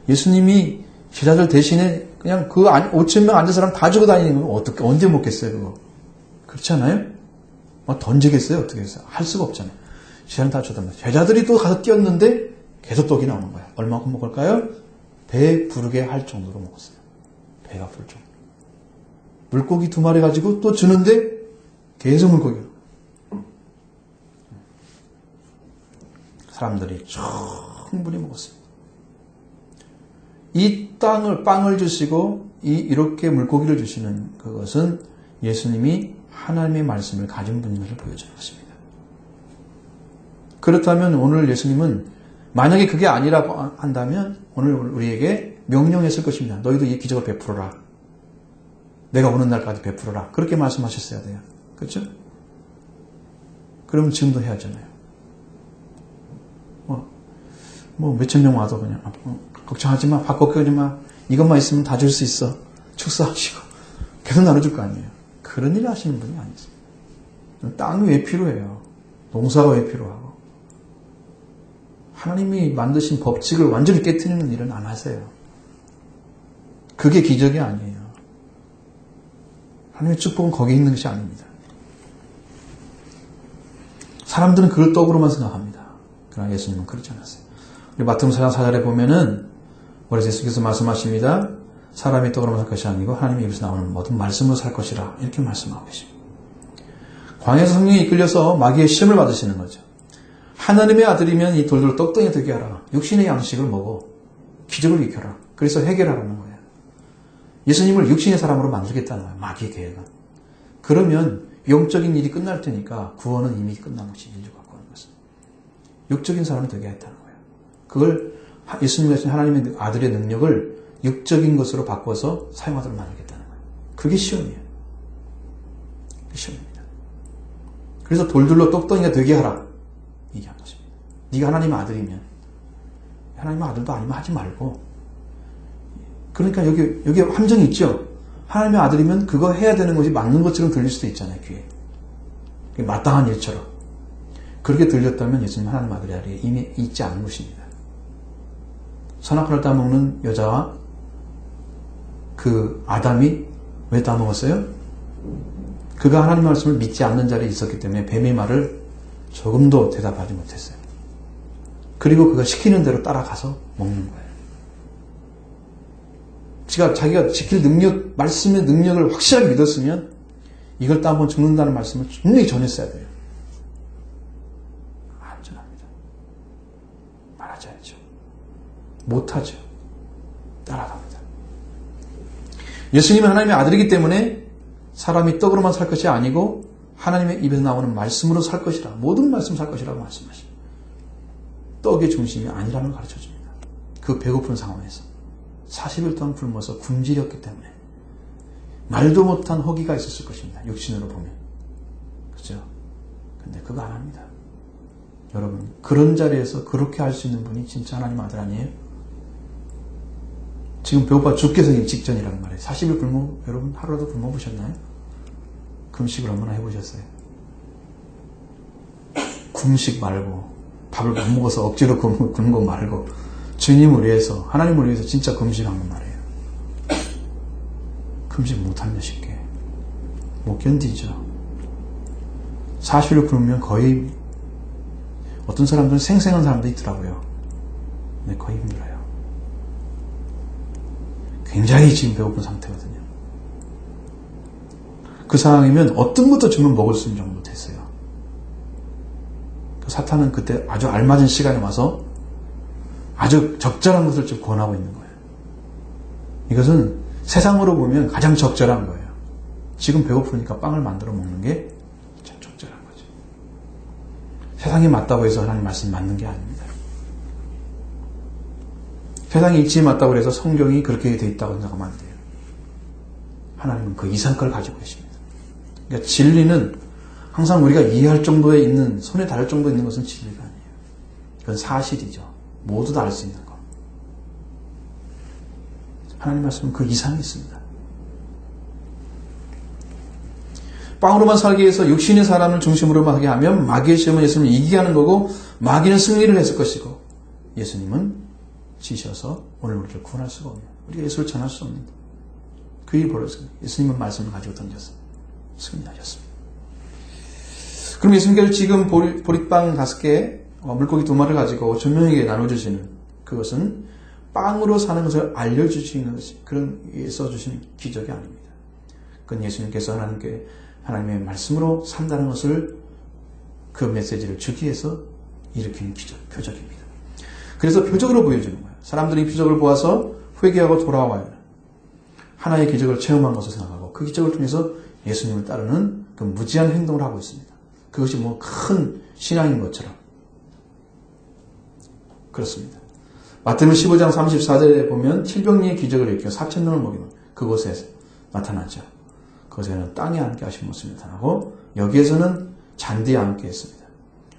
예수님이 제자들 대신에 그냥 그 5,000명 앉은 사람 다 주고 다니는 거 어떻게, 언제 먹겠어요, 그거? 그렇지 않아요? 막 던지겠어요? 어떻게 했어요? 할 수가 없잖아요. 제자는 다 줬단 말이에요. 제자들이 또 가서 뛰었는데 계속 떡이 나오는 거예요. 얼마큼 먹을까요? 배 부르게 할 정도로 먹었어요. 배가 부를 정도. 물고기 2마리 가지고 또 주는데 계속 물고기로. 사람들이 충분히 먹었습니다. 이 빵을 주시고 이렇게 물고기를 주시는 그것은 예수님이 하나님의 말씀을 가진 분인 것을 보여주는 것입니다. 그렇다면 오늘 예수님은 만약에 그게 아니라고 한다면 오늘 우리에게 명령했을 것입니다. 너희도 이 기적을 베풀어라. 내가 오는 날까지 베풀어라. 그렇게 말씀하셨어야 돼요. 그렇죠? 그러면 지금도 해야 하잖아요. 몇천 명 와도 그냥 걱정하지 마. 밥 걱정하지 마. 이것만 있으면 다 줄 수 있어. 축사하시고 계속 나눠줄 거 아니에요. 그런 일을 하시는 분이 아니세요. 땅이 왜 필요해요? 농사가 왜 필요하고? 하나님이 만드신 법칙을 완전히 깨트리는 일은 안 하세요. 그게 기적이 아니에요. 하나님의 축복은 거기에 있는 것이 아닙니다. 사람들은 그걸 떡으로만 생각합니다. 그러나 예수님은 그렇지 않았어요. 우리 마태복음 4장 4절에 보면은 그래서 예수께서 말씀하십니다. 사람이 떡으로만 살 것이 아니고 하나님의 입에서 나오는 모든 말씀으로 살 것이라 이렇게 말씀하고 계십니다. 광야에서 성령이 이끌려서 마귀의 시험을 받으시는 거죠. 하나님의 아들이면 이 돌돌 떡덩이 되게 하라. 육신의 양식을 먹어 기적을 일으켜라. 그래서 해결하라는 거예요. 예수님을 육신의 사람으로 만들겠다는 거예요. 마귀의 계획은. 그러면 영적인 일이 끝날 테니까 구원은 이미 끝난 것이 인류가 구하는 것은. 육적인 사람이 되게 했다는 거예요. 그걸 예수님 같은 하나님의 아들의 능력을 육적인 것으로 바꿔서 사용하도록 만들겠다는 거예요. 그게 시험이에요. 그게 시험입니다. 그래서 돌들로 떡덩이가 되게 하라. 얘기한 것입니다. 네가 하나님의 아들이면 하나님의 아들도 아니면 하지 말고 그러니까 여기 함정이 있죠. 하나님의 아들이면 그거 해야 되는 것이 맞는 것처럼 들릴 수도 있잖아요. 귀에. 마땅한 일처럼. 그렇게 들렸다면 예수님 하나님의 아들이 이미 있지 않은 것입니다. 선악과를 따먹는 여자와 그 아담이 왜 따먹었어요? 그가 하나님의 말씀을 믿지 않는 자리에 있었기 때문에 뱀의 말을 조금도 대답하지 못했어요. 그리고 그가 시키는 대로 따라가서 먹는 거예요. 자기가 지킬 능력, 말씀의 능력을 확실하게 믿었으면 이걸 따면 죽는다는 말씀을 분명히 전했어야 돼요. 안전합니다. 말하자야죠. 못하죠. 따라갑니다. 예수님은 하나님의 아들이기 때문에 사람이 떡으로만 살 것이 아니고 하나님의 입에서 나오는 말씀으로 살 것이라. 모든 말씀 살 것이라고 말씀하십니다. 떡의 중심이 아니라는 걸 가르쳐줍니다. 그 배고픈 상황에서 40일 동안 굶어서 굶주렸기 때문에 말도 못한 허기가 있었을 것입니다. 육신으로 보면. 그죠? 근데 그거 안 합니다. 여러분, 그런 자리에서 그렇게 할 수 있는 분이 진짜 하나님 아들 아니에요? 지금 배고파 죽게 생긴 직전이라는 말이에요. 40일 여러분 하루라도 굶어보셨나요? 금식을 얼마나 해보셨어요? 금식 말고 밥을 못 먹어서 억지로 굶은 거 말고 주님을 위해서 하나님을 위해서 진짜 금식한 건 말이에요. 금식 못하면 쉽게 못 견디죠. 40일 굶으면 거의 어떤 사람들은 생생한 사람도 있더라고요. 근데 거의 힘들어요. 굉장히 지금 배고픈 상태거든요. 그 상황이면 어떤 것도 주면 먹을 수 있는 정도 됐어요. 사탄은 그때 아주 알맞은 시간에 와서 아주 적절한 것을 좀 권하고 있는 거예요. 이것은 세상으로 보면 가장 적절한 거예요. 지금 배고프니까 빵을 만들어 먹는 게 참 적절한 거죠. 세상이 맞다고 해서 하나님 말씀이 맞는 게 아닙니다. 세상이 이치에 맞다고 해서 성경이 그렇게 되어 있다고 생각하면 안 돼요. 하나님은 그 이상 걸 가지고 계십니다. 그러니까 진리는 항상 우리가 이해할 정도에 있는, 손에 닿을 정도에 있는 것은 진리가 아니에요. 그건 사실이죠. 모두 다 알 수 있는 것. 하나님 말씀은 그 이상이 있습니다. 빵으로만 살기 위해서 육신의 사람을 중심으로만 하게 하면 마귀의 시험은 예수님을 이기게 하는 거고 마귀는 승리를 했을 것이고 예수님은 지셔서 오늘 우리를 구원할 수가 없네요. 우리가 예수를 전할 수 없는 그 일이 벌어졌습니다. 예수님은 말씀을 가지고 던져서 승리하셨습니다. 그럼 예수님께서 지금 보리빵 5개, 물고기 2마리를 가지고 5,000명에게 나눠주시는 그것은 빵으로 사는 것을 알려주시는 것이 그런 써주신 기적이 아닙니다. 그건 예수님께서 하나님의 말씀으로 산다는 것을 그 메시지를 주기 위해서 일으키는 표적입니다. 그래서 표적으로 보여주는 거예요. 사람들이 표적을 보아서 회개하고 돌아와요. 하나의 기적을 체험한 것을 생각하고 그 기적을 통해서 예수님을 따르는 그 무지한 행동을 하고 있습니다. 그것이 뭐 큰 신앙인 것처럼 그렇습니다. 마태복음 15장 34절에 보면 700리의 기적을 일으켜 4,000명을 먹이는 그곳에 나타나죠. 그것에는 땅에 앉게 하신 모습이 나타나고 여기에서는 잔디에 앉게 했습니다.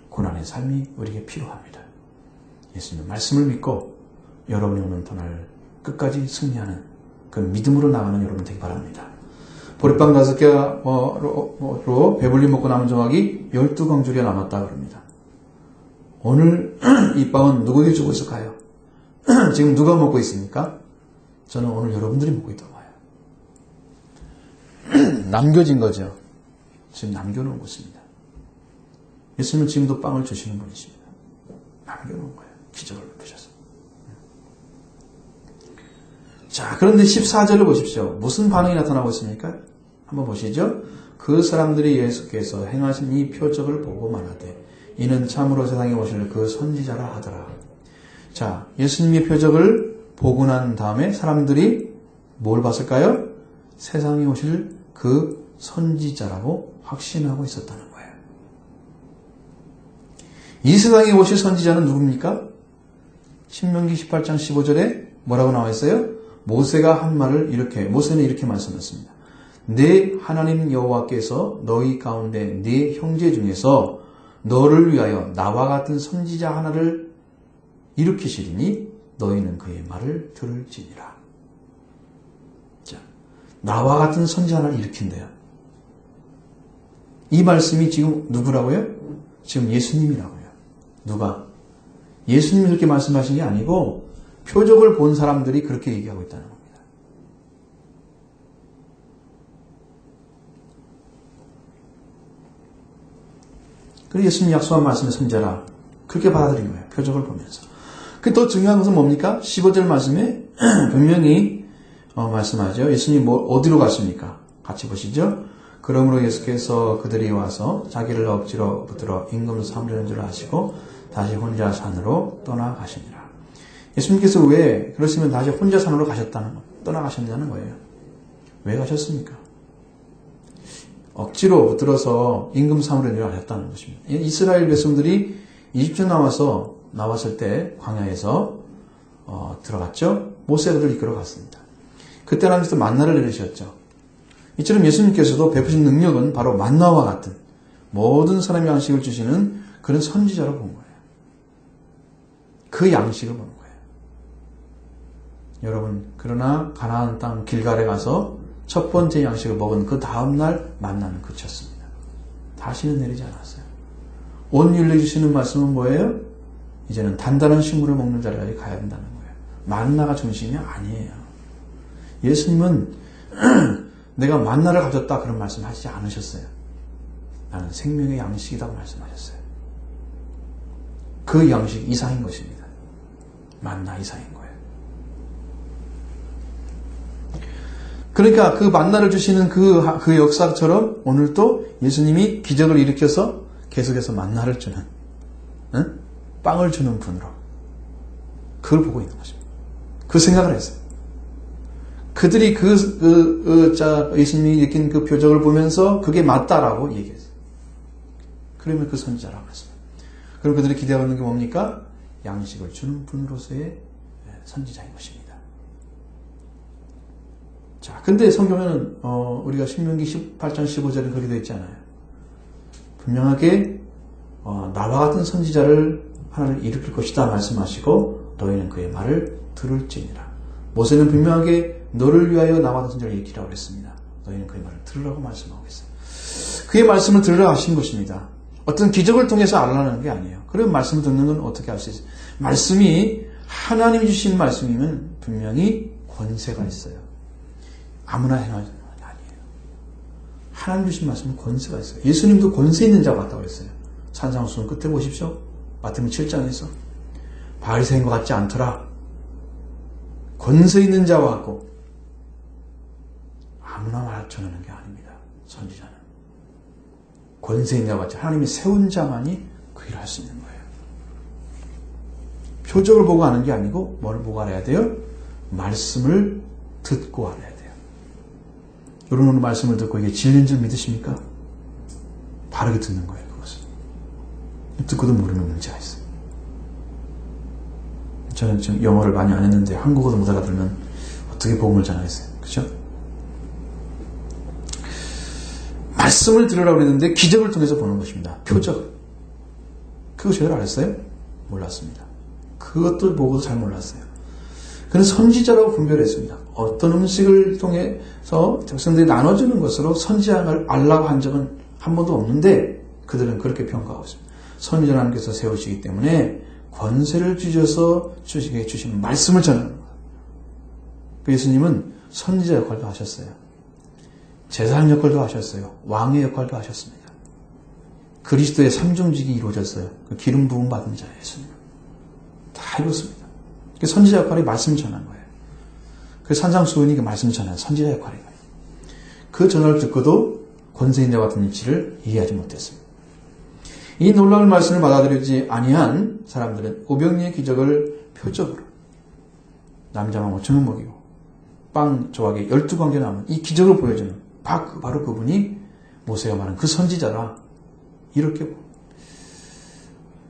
고난의 삶이 우리에게 필요합니다. 예수님의 말씀을 믿고 여러분이 오는 터날 끝까지 승리하는 그 믿음으로 나가는 여러분 되기 바랍니다. 보리빵 5개로 배불리 먹고 남은 조각이 12광줄이 남았다 그럽니다. 오늘 이 빵은 누구에게 주고 있을까요? 지금 누가 먹고 있습니까? 저는 오늘 여러분들이 먹고 있다고 봐요. 남겨진 거죠. 지금 남겨놓은 것입니다. 예수님은 지금도 빵을 주시는 분이십니다. 남겨놓은 거예요. 기적을 베푸셔서. 자, 그런데 14절을 보십시오. 무슨 반응이 나타나고 있습니까? 한번 보시죠. 그 사람들이 예수께서 행하신 이 표적을 보고 말하되 이는 참으로 세상에 오실 그 선지자라 하더라. 자, 예수님의 표적을 보고 난 다음에 사람들이 뭘 봤을까요? 세상에 오실 그 선지자라고 확신하고 있었다는 거예요. 이 세상에 오실 선지자는 누굽니까? 신명기 18장 15절에 뭐라고 나와 있어요? 모세가 한 말을 모세는 이렇게 말씀했습니다. 내 하나님 여호와께서 너희 가운데 네 형제 중에서 너를 위하여 나와 같은 선지자 하나를 일으키시리니 너희는 그의 말을 들을지니라. 자, 나와 같은 선지자 하나를 일으킨대요. 이 말씀이 지금 누구라고요? 지금 예수님이라고요. 누가? 예수님이 그렇게 말씀하신 게 아니고 표적을 본 사람들이 그렇게 얘기하고 있다는 겁니다. 그리고 예수님이 약속한 말씀의 선지자라 그렇게 받아들인 거예요. 표적을 보면서. 더 중요한 것은 뭡니까? 15절 말씀에 분명히 말씀하죠. 예수님 어디로 갔습니까? 같이 보시죠. 그러므로 예수께서 그들이 와서 자기를 억지로 붙들어 임금 삼려는 줄 아시고 다시 혼자 산으로 떠나가시니라. 예수님께서 왜 그러시면 다시 혼자 산으로 떠나가셨냐는 거예요. 왜 가셨습니까? 억지로 붙들어서 임금 삼으려는 줄 아셨다는 것입니다. 이스라엘 백성들이 이집트 나왔을 때 광야에서 들어갔죠. 모세를 이끌어 갔습니다. 그때 하나님께서 만나를 내리셨죠. 이처럼 예수님께서도 베푸신 능력은 바로 만나와 같은 모든 사람의 양식을 주시는 그런 선지자로 본 거예요. 그 양식을 보는 거예요. 여러분, 그러나 가나안 땅 길갈에 가서 첫 번째 양식을 먹은 그 다음날 만나는 그쳤습니다. 다시는 내리지 않았어요. 온 인류에 주시는 말씀은 뭐예요? 이제는 단단한 식물을 먹는 자리까지 가야 된다는 거예요. 만나가 중심이 아니에요. 예수님은 내가 만나를 가졌다 그런 말씀 하시지 않으셨어요. 나는 생명의 양식이라고 말씀하셨어요. 그 양식 이상인 것입니다. 만나 이상인 거예요. 그러니까 그 만나를 주시는 그 역사처럼 오늘도 예수님이 기적을 일으켜서 계속해서 만나를 주는, 빵을 주는 분으로 그걸 보고 있는 것입니다. 그 생각을 했어요. 그들이 예수님이 일으킨 그 표적을 보면서 그게 맞다라고 얘기했어요. 그러면 그 선지자라고 했습니다. 그럼 그들이 기대하고 있는 게 뭡니까? 양식을 주는 분으로서의 선지자인 것입니다. 자, 근데 성경에는 우리가 신명기 18장 15절에 그렇게 되어 있지 않아요. 분명하게 나와 같은 선지자를 하나를 일으킬 것이다 말씀하시고 너희는 그의 말을 들을지니라. 모세는 분명하게 너를 위하여 나와 같은 선지자를 일으키라고 했습니다. 너희는 그의 말을 들으라고 말씀하고 있어요. 그의 말씀을 들으라고 하신 것입니다. 어떤 기적을 통해서 알아내는 게 아니에요. 그런 말씀을 듣는 건 어떻게 할 수 있어요? 말씀이 하나님이 주신 말씀이면 분명히 권세가 있어요. 아무나 행하는 건 아니에요. 하나님 주신 말씀은 권세가 있어요. 예수님도 권세 있는 자 같다고 했어요. 산상수훈 끝에 보십시오. 마태복음 7장에서 바리새인과 같지 않더라. 권세 있는 자와 같고 아무나 말 전하는 게 아닙니다. 선지자는 권세 있는 자와 같이 하나님이 세운 자만이 그 일을 할 수 있는 거예요. 표적을 보고 하는 게 아니고 뭘 보고 알아야 돼요? 말씀을 듣고 알아야 돼요. 여러분 말씀을 듣고 이게 진리인 줄 믿으십니까? 바르게 듣는 거예요. 그것은 듣고도 모르는 문제가 있어요. 저는 지금 영어를 많이 안 했는데 한국어도 못 알아들으면 어떻게 복음을 전하겠어요? 그렇죠? 말씀을 들으라고 그랬는데 기적을 통해서 보는 것입니다. 표적. 그거 제대로 알았어요? 몰랐습니다. 그것도 보고도 잘 몰랐어요. 그는 선지자라고 분별했습니다. 어떤 음식을 통해서 백성들이 나눠주는 것으로 선지자를 알라고 한 적은 한 번도 없는데 그들은 그렇게 평가하고 있습니다. 선지자 하나님께서 세우시기 때문에 권세를 주셔서 주신 말씀을 전하는 거예요. 예수님은 선지자 역할도 하셨어요. 제사장 역할도 하셨어요. 왕의 역할도 하셨습니다. 그리스도의 삼중직이 이루어졌어요. 그 기름 부음 받은 자 예수님. 다 이뤘습니다. 선지자 역할이 말씀 전하는 거예요. 그 산상수훈이 그 말씀 전하는 선지자 역할이에요. 그 전화를 듣고도 권세인자와 같은 이치를 이해하지 못했습니다. 이 놀라운 말씀을 받아들이지 아니한 사람들은 오병이의 기적을 표적으로 남자만 5,000명 먹이고 빵 조각에 12관계 남은 이 기적을 보여주는 바로 그분이 모세가 말한 그 선지자라 이렇게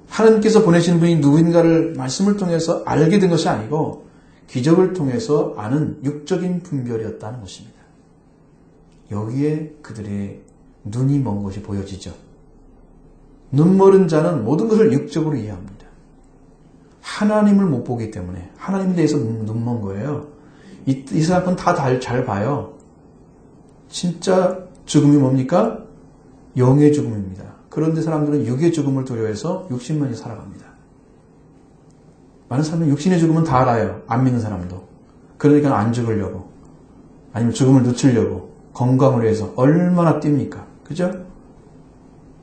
하나님께서 보내신 분이 누군가를 말씀을 통해서 알게 된 것이 아니고 기적을 통해서 아는 육적인 분별이었다는 것입니다. 여기에 그들의 눈이 먼 것이 보여지죠. 눈멀은 자는 모든 것을 육적으로 이해합니다. 하나님을 못 보기 때문에 하나님에 대해서 눈먼 거예요. 이 사람은 다 잘 봐요. 진짜 죽음이 뭡니까? 영의 죽음입니다. 그런데 사람들은 육의 죽음을 두려워해서 육신만이 살아갑니다. 많은 사람은 육신의 죽음은 다 알아요. 안 믿는 사람도. 그러니까 안 죽으려고 아니면 죽음을 늦추려고 건강을 위해서 얼마나 뜁니까? 그죠?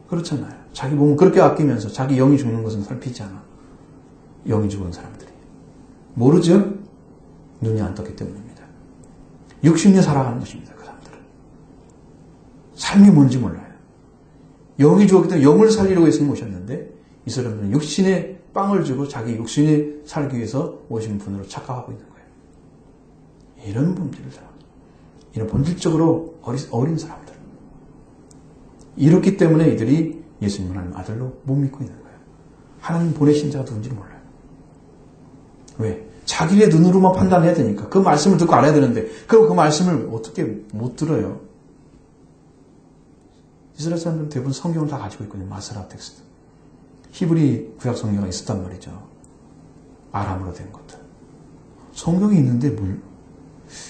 그렇잖아요. 자기 몸을 그렇게 아끼면서 자기 영이 죽는 것은 살피지 않아. 영이 죽은 사람들이. 모르죠? 눈이 안 떴기 때문입니다. 육신이 살아가는 것입니다. 그 사람들은. 삶이 뭔지 몰라요. 영이 죽었기 때문에 영을 살리려고 예수님 오셨는데 이 사람들은 육신에 빵을 주고 자기 육신에 살기 위해서 오신 분으로 착각하고 있는 거예요. 이런 분들을 이런 본질적으로 어린 사람들. 이렇기 때문에 이들이 예수님 하나님 아들로 못 믿고 있는 거예요. 하나님 보내신 자가 누군지 몰라요. 왜? 자기의 눈으로만 판단해야 되니까. 그 말씀을 듣고 알아야 되는데 그럼 그 말씀을 어떻게 못 들어요? 이스라엘 사람들은 대부분 성경을 다 가지고 있거든요. 마스라 텍스트. 히브리 구약 성경이 있었단 말이죠. 아람으로 된 것들. 성경이 있는데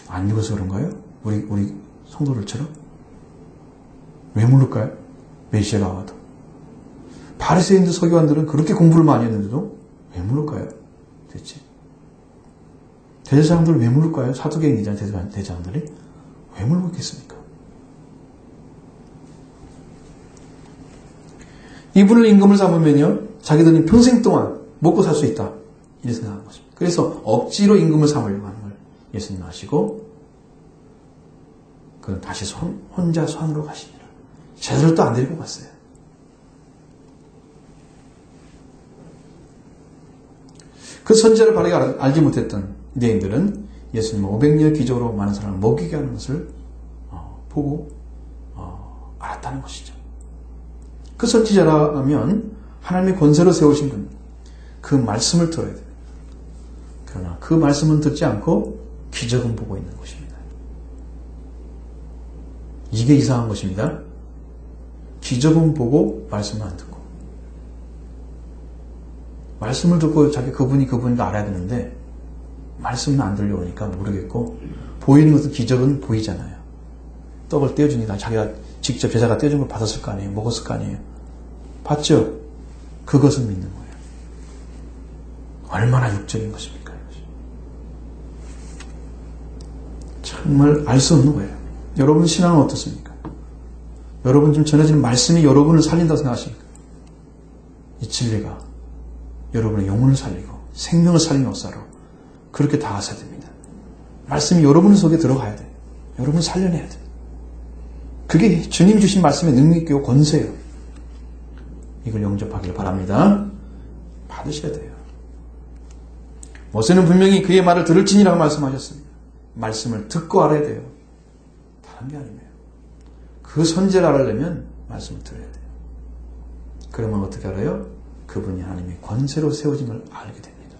안 읽어서 그런가요? 우리 성도들처럼? 왜 모를까요? 메시아가 와도. 바리새인들 서기관들은 그렇게 공부를 많이 했는데도 왜 모를까요? 대체. 대제사장들 왜 모를까요? 사두개인이잖아요. 대제사장들이. 왜 모르겠습니까? 이분을 임금을 삼으면요, 자기들은 평생 동안 먹고 살 수 있다. 이렇게 생각하는 것입니다. 그래서 억지로 임금을 삼으려고 하는 걸 예수님 아시고, 그는 다시 혼자 손으로 가시니라. 제자를 또 안 데리고 갔어요. 그 선지자를 바르게 알지 못했던 유대인들은 예수님은 500년 기적으로 많은 사람을 먹이게 하는 것을 보고 알았다는 것이죠. 그 선지자라면 하나님의 권세로 세우신 분, 그 말씀을 들어야 됩니다. 그러나 그 말씀은 듣지 않고 기적은 보고 있는 것입니다. 이게 이상한 것입니다. 기적은 보고 말씀은 안 듣고. 말씀을 듣고 자기 그분이다 알아야 되는데 말씀은 안 들려오니까 모르겠고 보이는 것은 기적은 보이잖아요. 떡을 떼어주니까 자기가 직접 제자가 떼어준 걸 받았을 거 아니에요. 먹었을 거 아니에요. 봤죠? 그것을 믿는 거예요. 얼마나 육적인 것입니까? 정말 알 수 없는 거예요. 여러분 신앙은 어떻습니까? 여러분 지금 전해지는 말씀이 여러분을 살린다고 생각하십니까? 이 진리가 여러분의 영혼을 살리고 생명을 살리는 역사로 그렇게 다가서야 됩니다. 말씀이 여러분 속에 들어가야 돼요. 여러분을 살려내야 돼요. 그게 주님 주신 말씀의 능력이고 권세예요. 이걸 영접하길 바랍니다. 받으셔야 돼요. 모세는 분명히 그의 말을 들을지니라고 말씀하셨습니다. 말씀을 듣고 알아야 돼요. 다른 게 아니에요. 그 선지를 알려면 말씀을 들어야 돼요. 그러면 어떻게 알아요? 그분이 하나님의 권세로 세워짐을 알게 됩니다.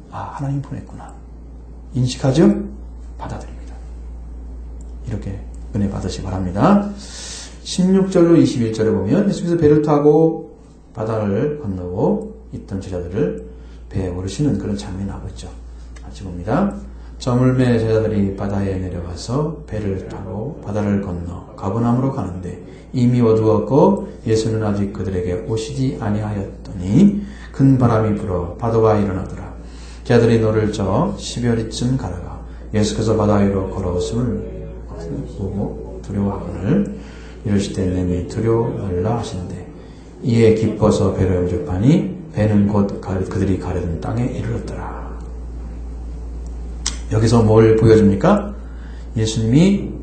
아, 하나님 보냈구나. 인식하죠? 받아들입니다. 이렇게 은혜 받으시기 바랍니다. 16절로 21절에 보면 예수께서 배를 타고 바다를 건너고 있던 제자들을 배에 오르시는 그런 장면이 나오고 있죠. 같이 봅니다. 저물매 제자들이 바다에 내려가서 배를 타고 바다를 건너 가버나움으로 가는데 이미 어두웠고 예수는 아직 그들에게 오시지 아니하였더니 큰 바람이 불어 파도가 일어나더라. 제자들이 노를 저 10여리쯤 가다가 예수께서 바다 위로 걸어오심을 보고 두려워하거늘 이르시되 내니 두려워하라 하시는데 이에 기뻐서 배로 영접하니 배는 곧 그들이 가려던 땅에 이르렀더라. 여기서 뭘 보여줍니까? 예수님이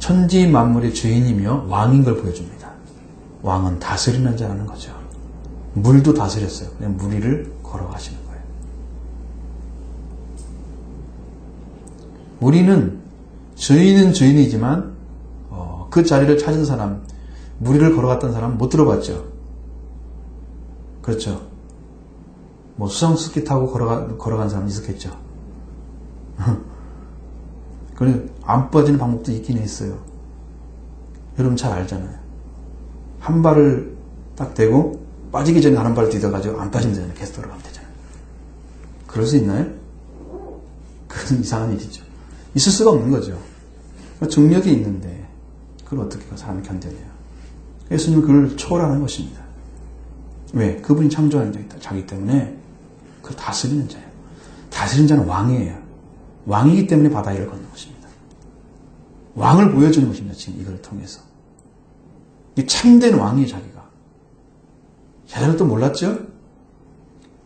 천지 만물의 주인이며 왕인 걸 보여줍니다. 왕은 다스리는 자라는 거죠. 물도 다스렸어요. 그냥 물 위를 걸어가시는 거예요. 우리는 주인은 주인이지만 그 자리를 찾은 사람, 물 위를 걸어갔던 사람 못 들어봤죠. 그렇죠. 뭐 수상스키 타고 걸어간 사람 있었겠죠. 그래 안 빠지는 방법도 있긴 했어요. 여러분 잘 알잖아요. 한 발을 딱 대고 빠지기 전에 다른 발을 디뎌가지고 안 빠지면 되잖아요. 계속 돌아가면 되잖아요. 그럴 수 있나요? 그건 이상한 일이죠. 있을 수가 없는 거죠. 중력이 있는데 그걸 어떻게 사람이 견뎌내요? 예수님은 그걸 초월하는 것입니다. 왜? 그분이 창조하는 자이기 때문에 그걸 다스리는 자예요. 다스리는 자는 왕이에요. 왕이기 때문에 바다 위를 걷는 것입니다. 왕을 보여주는 것입니다. 지금 이걸 통해서. 이 참된 왕이에요. 자기가. 제자들도 몰랐죠?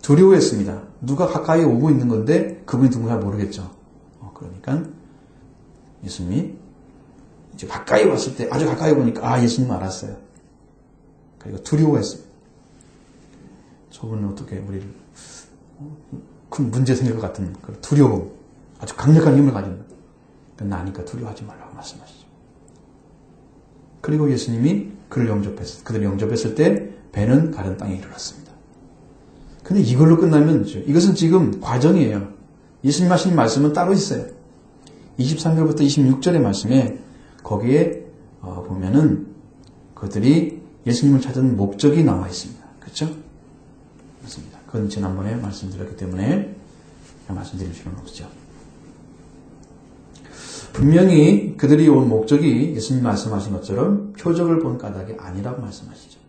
두려워했습니다. 누가 가까이 오고 있는 건데 그분이 누군지 잘 모르겠죠. 그러니까 예수님이 이제 가까이 왔을 때 아주 가까이 보니까 예수님 알았어요. 그리고 두려워했습니다. 저분은 어떻게 우리를 큰 문제 생길 것 같은 그런 두려움, 아주 강력한 힘을 가진 나니까 두려워하지 말라고 말씀하시죠. 그리고 예수님이 그들을 영접했을 때 배는 가른 땅에 이르렀습니다. 근데 이걸로 끝나면 이것은 지금 과정이에요. 예수님 하신 말씀은 따로 있어요. 23절부터 26절의 말씀에 거기에 보면은 그들이 예수님을 찾은 목적이 나와 있습니다. 그렇죠? 맞습니다. 그건 지난번에 말씀드렸기 때문에 말씀드릴 필요는 없죠. 분명히 그들이 온 목적이 예수님 말씀하신 것처럼 표적을 본 까닭이 아니라고 말씀하시죠.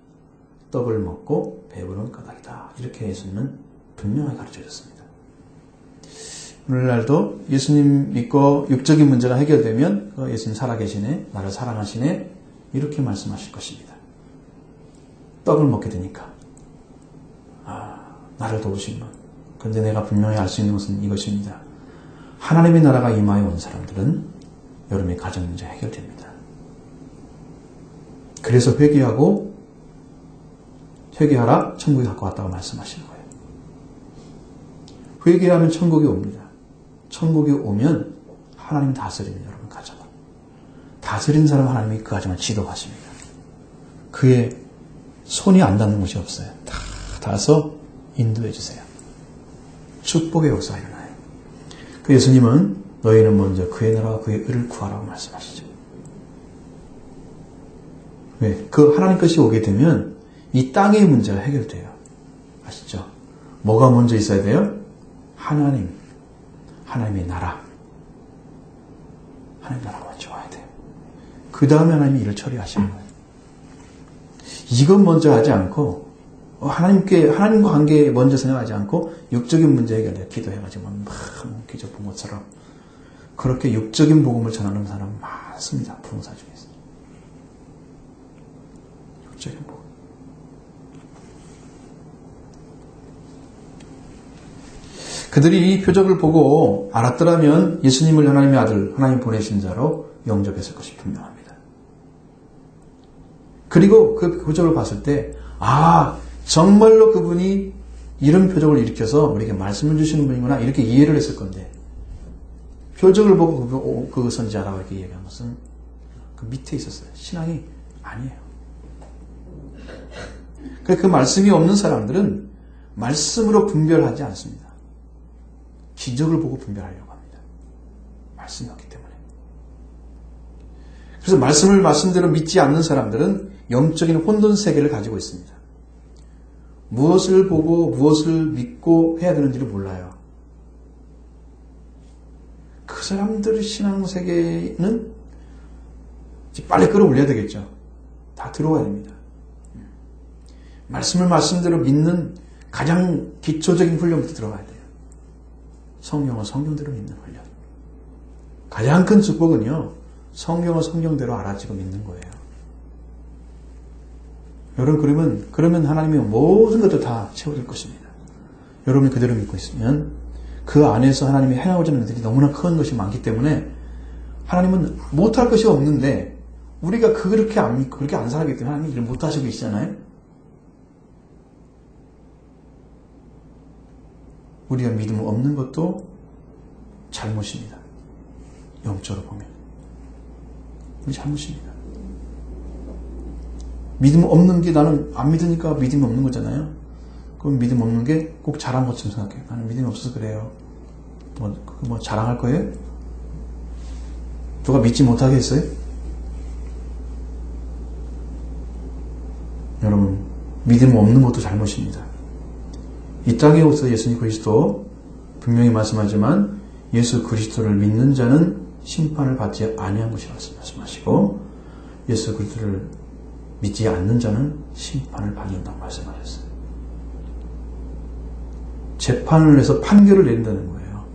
떡을 먹고 배부른 까닭이다. 이렇게 예수님은 분명하게 가르쳐 주셨습니다. 오늘날도 예수님 믿고 육적인 문제가 해결되면 예수님 살아계시네, 나를 사랑하시네 이렇게 말씀하실 것입니다. 떡을 먹게 되니까 나를 도우시는. 그런데 내가 분명히 알 수 있는 것은 이것입니다. 하나님의 나라가 임하여 온 사람들은 여러분의 가정 문제 해결됩니다. 그래서 회개하라 천국이 갖고 왔다고 말씀하시는 거예요. 회개하면 천국이 옵니다. 천국이 오면 하나님 다스리는 여러분 가정을. 다스리는 사람 하나님이 그 가정을 지도하십니다. 그의 손이 안 닿는 곳이 없어요. 다 닿아서 인도해 주세요. 축복의 역사가 일어나요. 그 예수님은 너희는 먼저 그의 나라와 그의 의를 구하라고 말씀하시죠. 왜? 그 하나님 것이 오게 되면 이 땅의 문제가 해결돼요. 아시죠? 뭐가 먼저 있어야 돼요? 하나님의 나라. 하나님의 나라가 먼저 와야 돼요. 그 다음에 하나님이 일을 처리하시는 거예요. 이것 먼저 하지 않고 하나님과 관계 먼저 생각하지 않고 육적인 문제 해결해 기도해가지고 막 기적 본 것처럼 그렇게 육적인 복음을 전하는 사람 많습니다. 부흥사 중에서. 육적인 복음. 그들이 이 표적을 보고 알았더라면 예수님을 하나님의 아들, 하나님 보내신 자로 영접했을 것이 분명합니다. 그리고 그 표적을 봤을 때 정말로 그분이 이런 표적을 일으켜서 우리에게 말씀을 주시는 분이구나 이렇게 이해를 했을 건데 표적을 보고 그 선지자라고 이렇게 얘기한 것은 그 밑에 있었어요. 신앙이 아니에요. 그 말씀이 없는 사람들은 말씀으로 분별하지 않습니다. 기적을 보고 분별하려고 합니다. 말씀이 없기 때문에. 그래서 말씀대로 믿지 않는 사람들은 영적인 혼돈 세계를 가지고 있습니다. 무엇을 보고 무엇을 믿고 해야 되는지를 몰라요. 그 사람들의 신앙세계는 빨리 끌어올려야 되겠죠. 다 들어와야 됩니다. 말씀대로 믿는 가장 기초적인 훈련부터 들어가야 돼요. 성경은 성경대로 믿는 훈련. 가장 큰 축복은요, 성경은 성경대로 알아지고 믿는 거예요. 여러분, 그러면 하나님이 모든 것도 다 채워줄 것입니다. 여러분이 그대로 믿고 있으면 그 안에서 하나님이 행하고자 하는 것들이 너무나 큰 것이 많기 때문에 하나님은 못할 것이 없는데 우리가 그렇게 안 믿고 그렇게 안 살기 때문에 하나님이 일을 못하시고 계시잖아요. 우리가 믿음 없는 것도 잘못입니다. 영적으로 보면 우리 잘못입니다. 믿음 없는 게 나는 안 믿으니까 믿음이 없는 거잖아요. 그럼 믿음 없는 게 꼭 자랑 것처럼 생각해요. 나는 믿음이 없어서 그래요. 뭐 자랑할 거예요? 누가 믿지 못하게 했어요? 여러분, 믿음 없는 것도 잘못입니다. 이 땅에 오셔서 예수님 그리스도 분명히 말씀하지만 예수 그리스도를 믿는 자는 심판을 받지 아니한 것이라고 말씀하시고 예수 그리스도를 믿지 않는 자는 심판을 받는다고 말씀하셨어요. 재판을 해서 판결을 내린다는 거예요.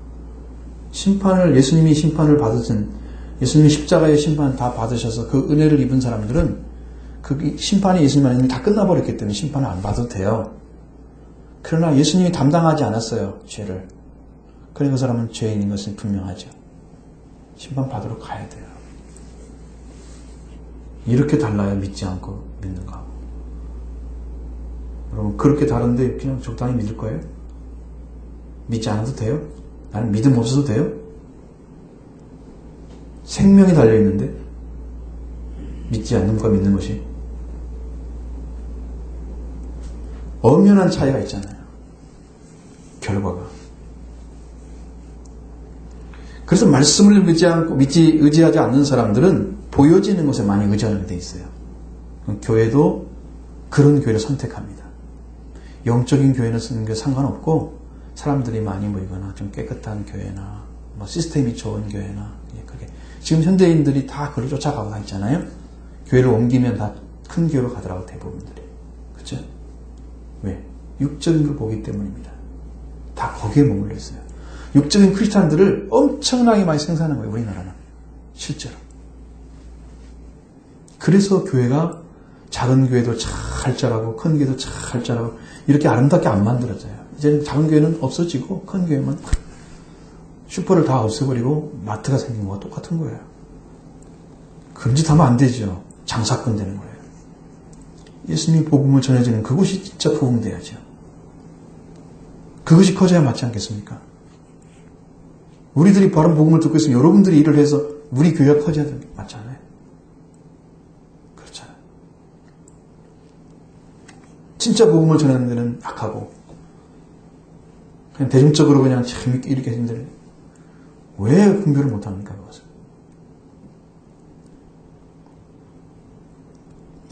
예수님이 심판을 받으신, 예수님이 십자가의 심판 다 받으셔서 그 은혜를 입은 사람들은 그 심판이 예수님 안에 다 끝나버렸기 때문에 심판을 안 받아도 돼요. 그러나 예수님이 담당하지 않았어요, 죄를. 그러니까 그 사람은 죄인인 것은 분명하죠. 심판 받으러 가야 돼요. 이렇게 달라요, 믿지 않고 믿는 거. 여러분, 그렇게 다른데 그냥 적당히 믿을 거예요? 믿지 않아도 돼요? 나는 믿음 없어도 돼요? 생명이 달려있는데 믿지 않는 것과 믿는 것이 엄연한 차이가 있잖아요. 결과가. 그래서 말씀을 의지하지 않는 사람들은 보여지는 것에 많이 의지하게 돼 있어요. 교회도 그런 교회를 선택합니다. 영적인 교회는 쓰는 게 상관없고 사람들이 많이 모이거나 좀 깨끗한 교회나 뭐 시스템이 좋은 교회나 그게 지금 현대인들이 다 그걸 쫓아가고 다 있잖아요. 교회를 옮기면 다 큰 교회로 가더라고 대부분들이. 그렇죠? 왜? 육적인 걸 보기 때문입니다. 다 거기에 머물러 있어요. 육적인 크리스찬들을 엄청나게 많이 생산하는 거예요. 우리나라는. 실제로. 그래서 교회가 작은 교회도 잘 자라고 큰 교회도 잘 자라고 이렇게 아름답게 안 만들어져요. 이제는 작은 교회는 없어지고 큰 교회만 슈퍼를 다 없애버리고 마트가 생긴 거와 똑같은 거예요. 그런 짓 하면 안 되죠. 장사꾼 되는 거예요. 예수님이 복음을 전해지는 그곳이 진짜 부흥돼야죠. 그것이 커져야 맞지 않겠습니까? 우리들이 바른 복음을 듣고 있으면 여러분들이 일을 해서 우리 교회가 커져야 되는 게 맞잖아요. 그렇잖아요. 진짜 복음을 전하는 데는 약하고 그냥 대중적으로 그냥 재밌게 이렇게 하는데 왜 분별을 못합니까? 그것을.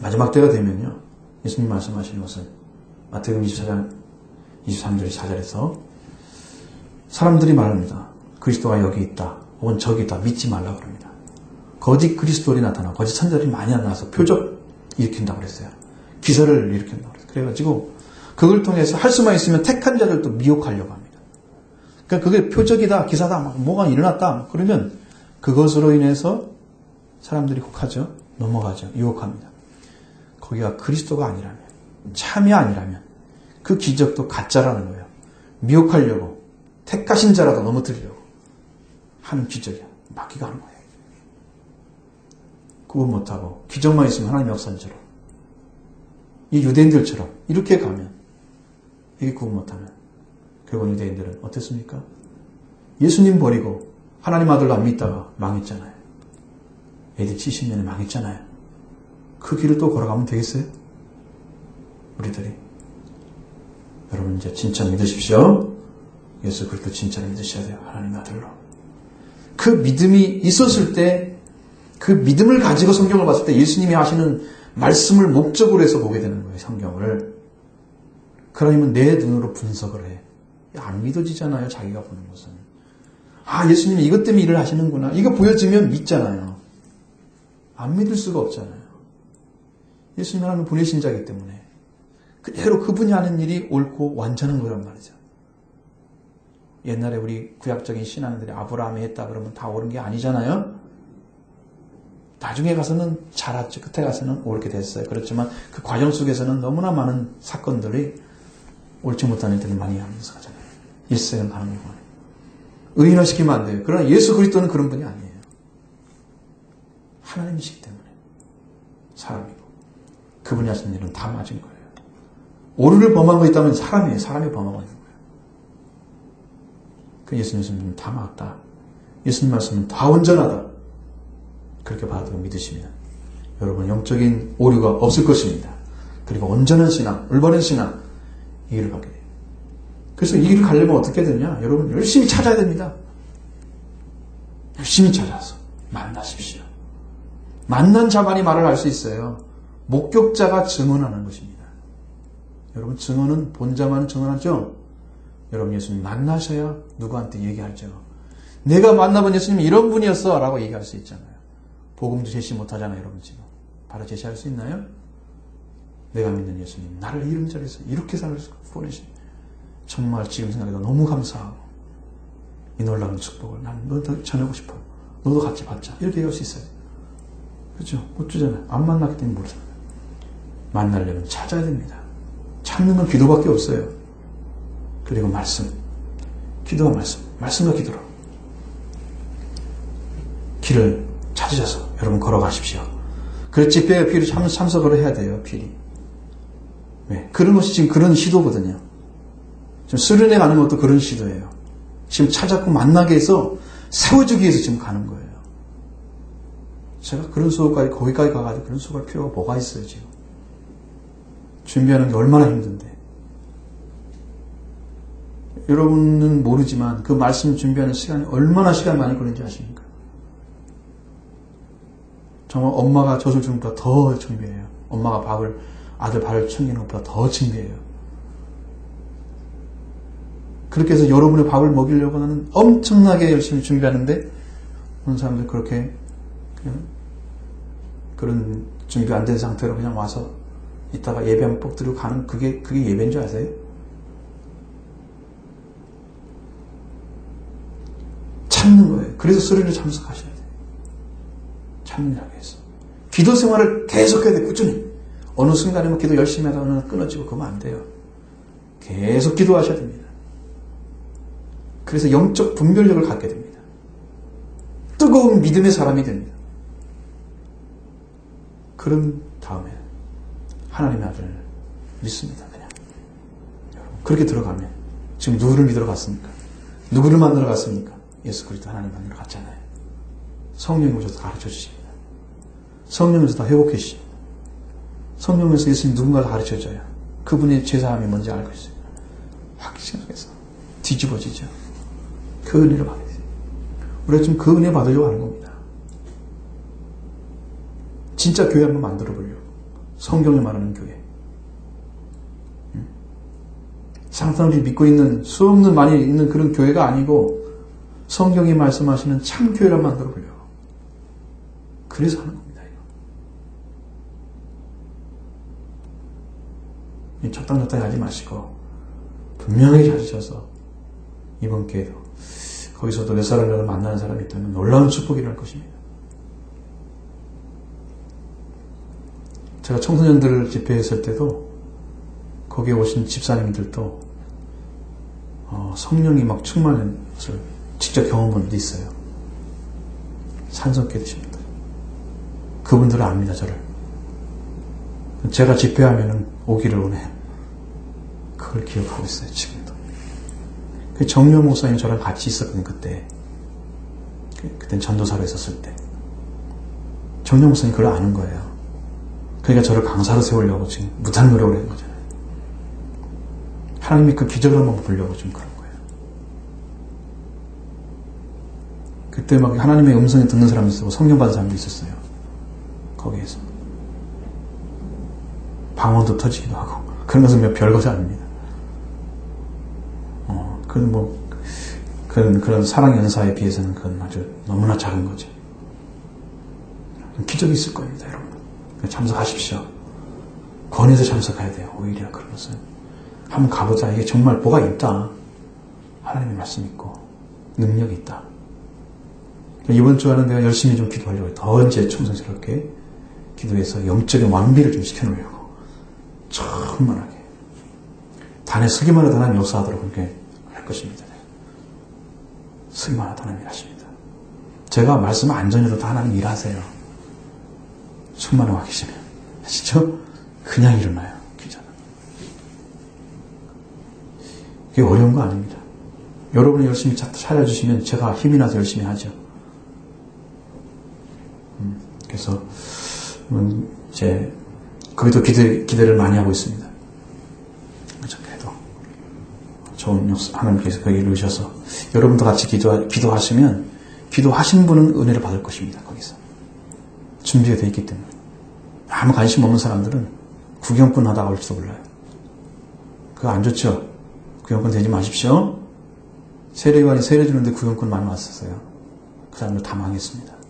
마지막 때가 되면요. 예수님 말씀하시는 것은 마태복음 24장 23절 4절에서 사람들이 말합니다. 그리스도가 여기 있다. 혹은 저기 있다. 믿지 말라 그럽니다. 거짓 그리스도들이 나타나고 거짓 선자들이 많이 나타나서 표적 일으킨다고 그랬어요. 기사를 일으킨다고 그랬어요. 그래가지고 그걸 통해서 할 수만 있으면 택한 자들도 미혹하려고 합니다. 그러니까 그게 표적이다. 기사다. 뭐가 일어났다. 그러면 그것으로 인해서 사람들이 혹하죠. 넘어가죠. 유혹합니다. 거기가 그리스도가 아니라면 참이 아니라면 그 기적도 가짜라는 거예요. 미혹하려고 택하신 자라도 넘어뜨리려고 하는 기적이야. 막기가 하는 거예요. 그거 못하고 기적만 있으면 하나님 역사인 처럼 이 유대인들처럼 이렇게 가면 이게 그거 못하면 결국 유대인들은 어땠습니까? 예수님 버리고 하나님 아들도 안 믿다가 망했잖아요. AD 70년에 망했잖아요. 그 길을 또 걸어가면 되겠어요? 우리들이. 여러분 이제 진짜 믿으십시오. 예수 그리스도 진짜로 믿으셔야 돼요. 하나님 아들로. 그 믿음이 있었을 때 그 믿음을 가지고 성경을 봤을 때 예수님이 하시는 말씀을 목적으로 해서 보게 되는 거예요. 성경을. 그러면 내 눈으로 분석을 해. 안 믿어지잖아요. 자기가 보는 것은. 아, 예수님이 이것 때문에 일을 하시는구나. 이거 보여지면 믿잖아요. 안 믿을 수가 없잖아요. 예수님 하나님 보내신 자이기 때문에 그대로 그분이 하는 일이 옳고 완전한 거란 말이죠. 옛날에 우리 구약적인 신앙들이 아브라함이 했다 그러면 다 옳은 게 아니잖아요. 나중에 가서는 자랐죠. 끝에 가서는 옳게 됐어요. 그렇지만 그 과정 속에서는 너무나 많은 사건들이 옳지 못한 일들을 많이 하면서 가잖아요. 일생을 가는 거예요. 의인화시키면 안 돼요. 그러나 예수 그리스도는 그런 분이 아니에요. 하나님이시기 때문에 사람이고 그분이 하신 일은 다 맞은 거예요. 오류를 범한 거 있다면 사람이에요. 사람이 범하고 있는 거예요. 그 예수님은 다 맞다. 예수님 말씀은 다 온전하다. 그렇게 받아들고 믿으시면 여러분 영적인 오류가 없을 것입니다. 그리고 온전한 신앙, 올바른 신앙 이 길을 가게 돼요. 그래서 이 길을 가려면 어떻게 되냐? 여러분 열심히 찾아야 됩니다. 열심히 찾아서 만나십시오. 만난 자만이 말을 할 수 있어요. 목격자가 증언하는 것입니다. 여러분 증언은 본자만 증언하죠? 여러분 예수님 만나셔야 누구한테 얘기하죠. 내가 만나본 예수님이 이런 분이었어 라고 얘기할 수 있잖아요. 복음도 제시 못하잖아요. 여러분 지금. 바로 제시할 수 있나요? 내가 믿는 예수님 나를 이런 자리에서 이렇게 살려서 보내시 정말 지금 생각해도 너무 감사하고 이 놀라운 축복을 난 너도 전하고 싶어. 너도 같이 받자. 이렇게 얘기할 수 있어요. 그렇죠? 못 주잖아요. 안 만났기 때문에 모르잖아요. 만나려면 찾아야 됩니다. 찾는 건 기도밖에 없어요. 그리고 말씀. 기도와 말씀. 말씀과 기도로. 길을 찾으셔서 여러분 걸어가십시오. 그 집회에 필히 참석을 해야 돼요. 필히. 왜? 그런 것이 지금 그런 시도거든요. 지금 수련회 가는 것도 그런 시도예요. 지금 찾았고 만나게 해서 세워주기 위해서 지금 가는 거예요. 제가 그런 수업까지 거기까지 가가지고 그런 수업할 필요가 뭐가 있어요 지금. 준비하는 게 얼마나 힘든데. 여러분은 모르지만 그 말씀 준비하는 시간이 얼마나 시간 많이 걸리는지 아십니까? 정말 엄마가 젖을 주는 것보다 더 준비해요. 엄마가 밥을 아들 발을 챙기는 것보다 더 준비해요. 그렇게 해서 여러분의 밥을 먹이려고 하는 엄청나게 열심히 준비하는데 어느 사람들 그렇게 그냥 그런 준비 안 된 상태로 그냥 와서 이따가 예배 한번 뻑 드리고 가는 그게 예배인 줄 아세요? 참는 거예요. 그래서 수련회 참석하셔야 돼요. 참느라고 해서. 기도 생활을 계속해야 돼요. 꾸준히. 어느 순간이면 기도 열심히 하다가 어느 날 끊어지고 그러면 안 돼요. 계속 기도하셔야 됩니다. 그래서 영적 분별력을 갖게 됩니다. 뜨거운 믿음의 사람이 됩니다. 그런 다음에 하나님의 아들을 믿습니다. 그냥. 여러분 그렇게 들어가면 지금 누구를 믿으러 갔습니까? 누구를 만나러 갔습니까? 예수 그리스도 하나님 만나러 갔잖아요. 성령이 오셔서 가르쳐 주십니다. 성령에서 다 회복해 주십니다. 성령에서 예수님 누군가를 가르쳐 줘요. 그분의 제사함이 뭔지 알고 있어요. 확신 속에서 뒤집어지죠. 그 은혜를 받게 돼요. 우리가 지금 그 은혜 받으려고 하는 겁니다. 진짜 교회 한번 만들어 보려고. 성경에 말하는 교회. 사람들이 믿고 있는 수없는 많이 있는 그런 교회가 아니고 성경이 말씀하시는 참 교회를 만들어 보려고. 그래서 하는 겁니다. 이거. 적당적당히 하지 마시고 분명히 찾으셔서 이번 기회도 거기서도 몇 사람이라도 만나는 사람이 있다면 놀라운 축복이 날 것입니다. 제가 청소년들 집회했을 때도 거기에 오신 집사님들도 성령이 막 충만한 것을 직접 경험한 분도 있어요. 산성케 되십니다. 그분들은 압니다. 저를. 제가 집회하면 오기를 원해요. 그걸 기억하고 있어요. 지금도. 그 정료 목사님 저랑 같이 있었거든요. 그때는 전도사로 있었을 때. 정료 목사님 그걸 아는 거예요. 그러니까 저를 강사로 세우려고 지금 무탄 노력을 하는 거잖아요. 하나님이 그 기적을 한번 보려고 좀 그런 거예요. 그때 막 하나님의 음성을 듣는 사람도 있었고 성령 받은 사람도 있었어요. 거기에서 방언도 터지기도 하고 그런 것은 별것이 아닙니다. 그런 사랑 연사에 비해서는 그건 아주 너무나 작은 거죠. 기적이 있을 겁니다, 여러분. 참석하십시오. 권해서 참석해야 돼요. 오히려 그런 것은 한번 가보자. 이게 정말 뭐가 있다. 하나님의 말씀 있고 능력이 있다. 이번 주에는 내가 열심히 좀 기도하려고 해요. 더 이제 충성스럽게 기도해서 영적인 완비를 좀 시켜놓으려고 충만하게 단에 서기만 해도 하나님 역사하도록 그렇게 할 것입니다. 서기만 해도 하나님 일하십니다. 제가 말씀 안 전해도 하나님 일하세요. 충만하고 와 계시면 아시죠? 그냥 일어나요. 기자는. 그게 어려운 거 아닙니다. 여러분이 열심히 찾아주시면 제가 힘이 나서 열심히 하죠. 그래서 이제 거기도 기대를 많이 하고 있습니다. 그래도 좋은 역사 하나님께서 거기 이루셔서 여러분도 같이 기도하시면 기도하신 분은 은혜를 받을 것입니다. 거기서 준비가 되어 있기 때문에 아무 관심 없는 사람들은 구경꾼 하다가 올지도 몰라요. 그거 안 좋죠? 구경꾼 되지 마십시오. 세례요한이 세례 주는데 구경꾼 많이 왔었어요. 그 사람들 다 망했습니다.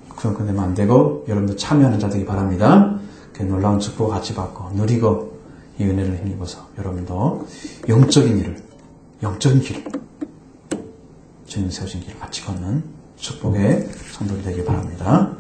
구경꾼 되면 안 되고 여러분들 참여하는 자 되기 바랍니다. 그 놀라운 축복을 같이 받고 누리고 이 은혜를 힘입어서 여러분도 영적인 길을 주님 세우신 길을 같이 걷는 축복의 성도들이 되기 바랍니다.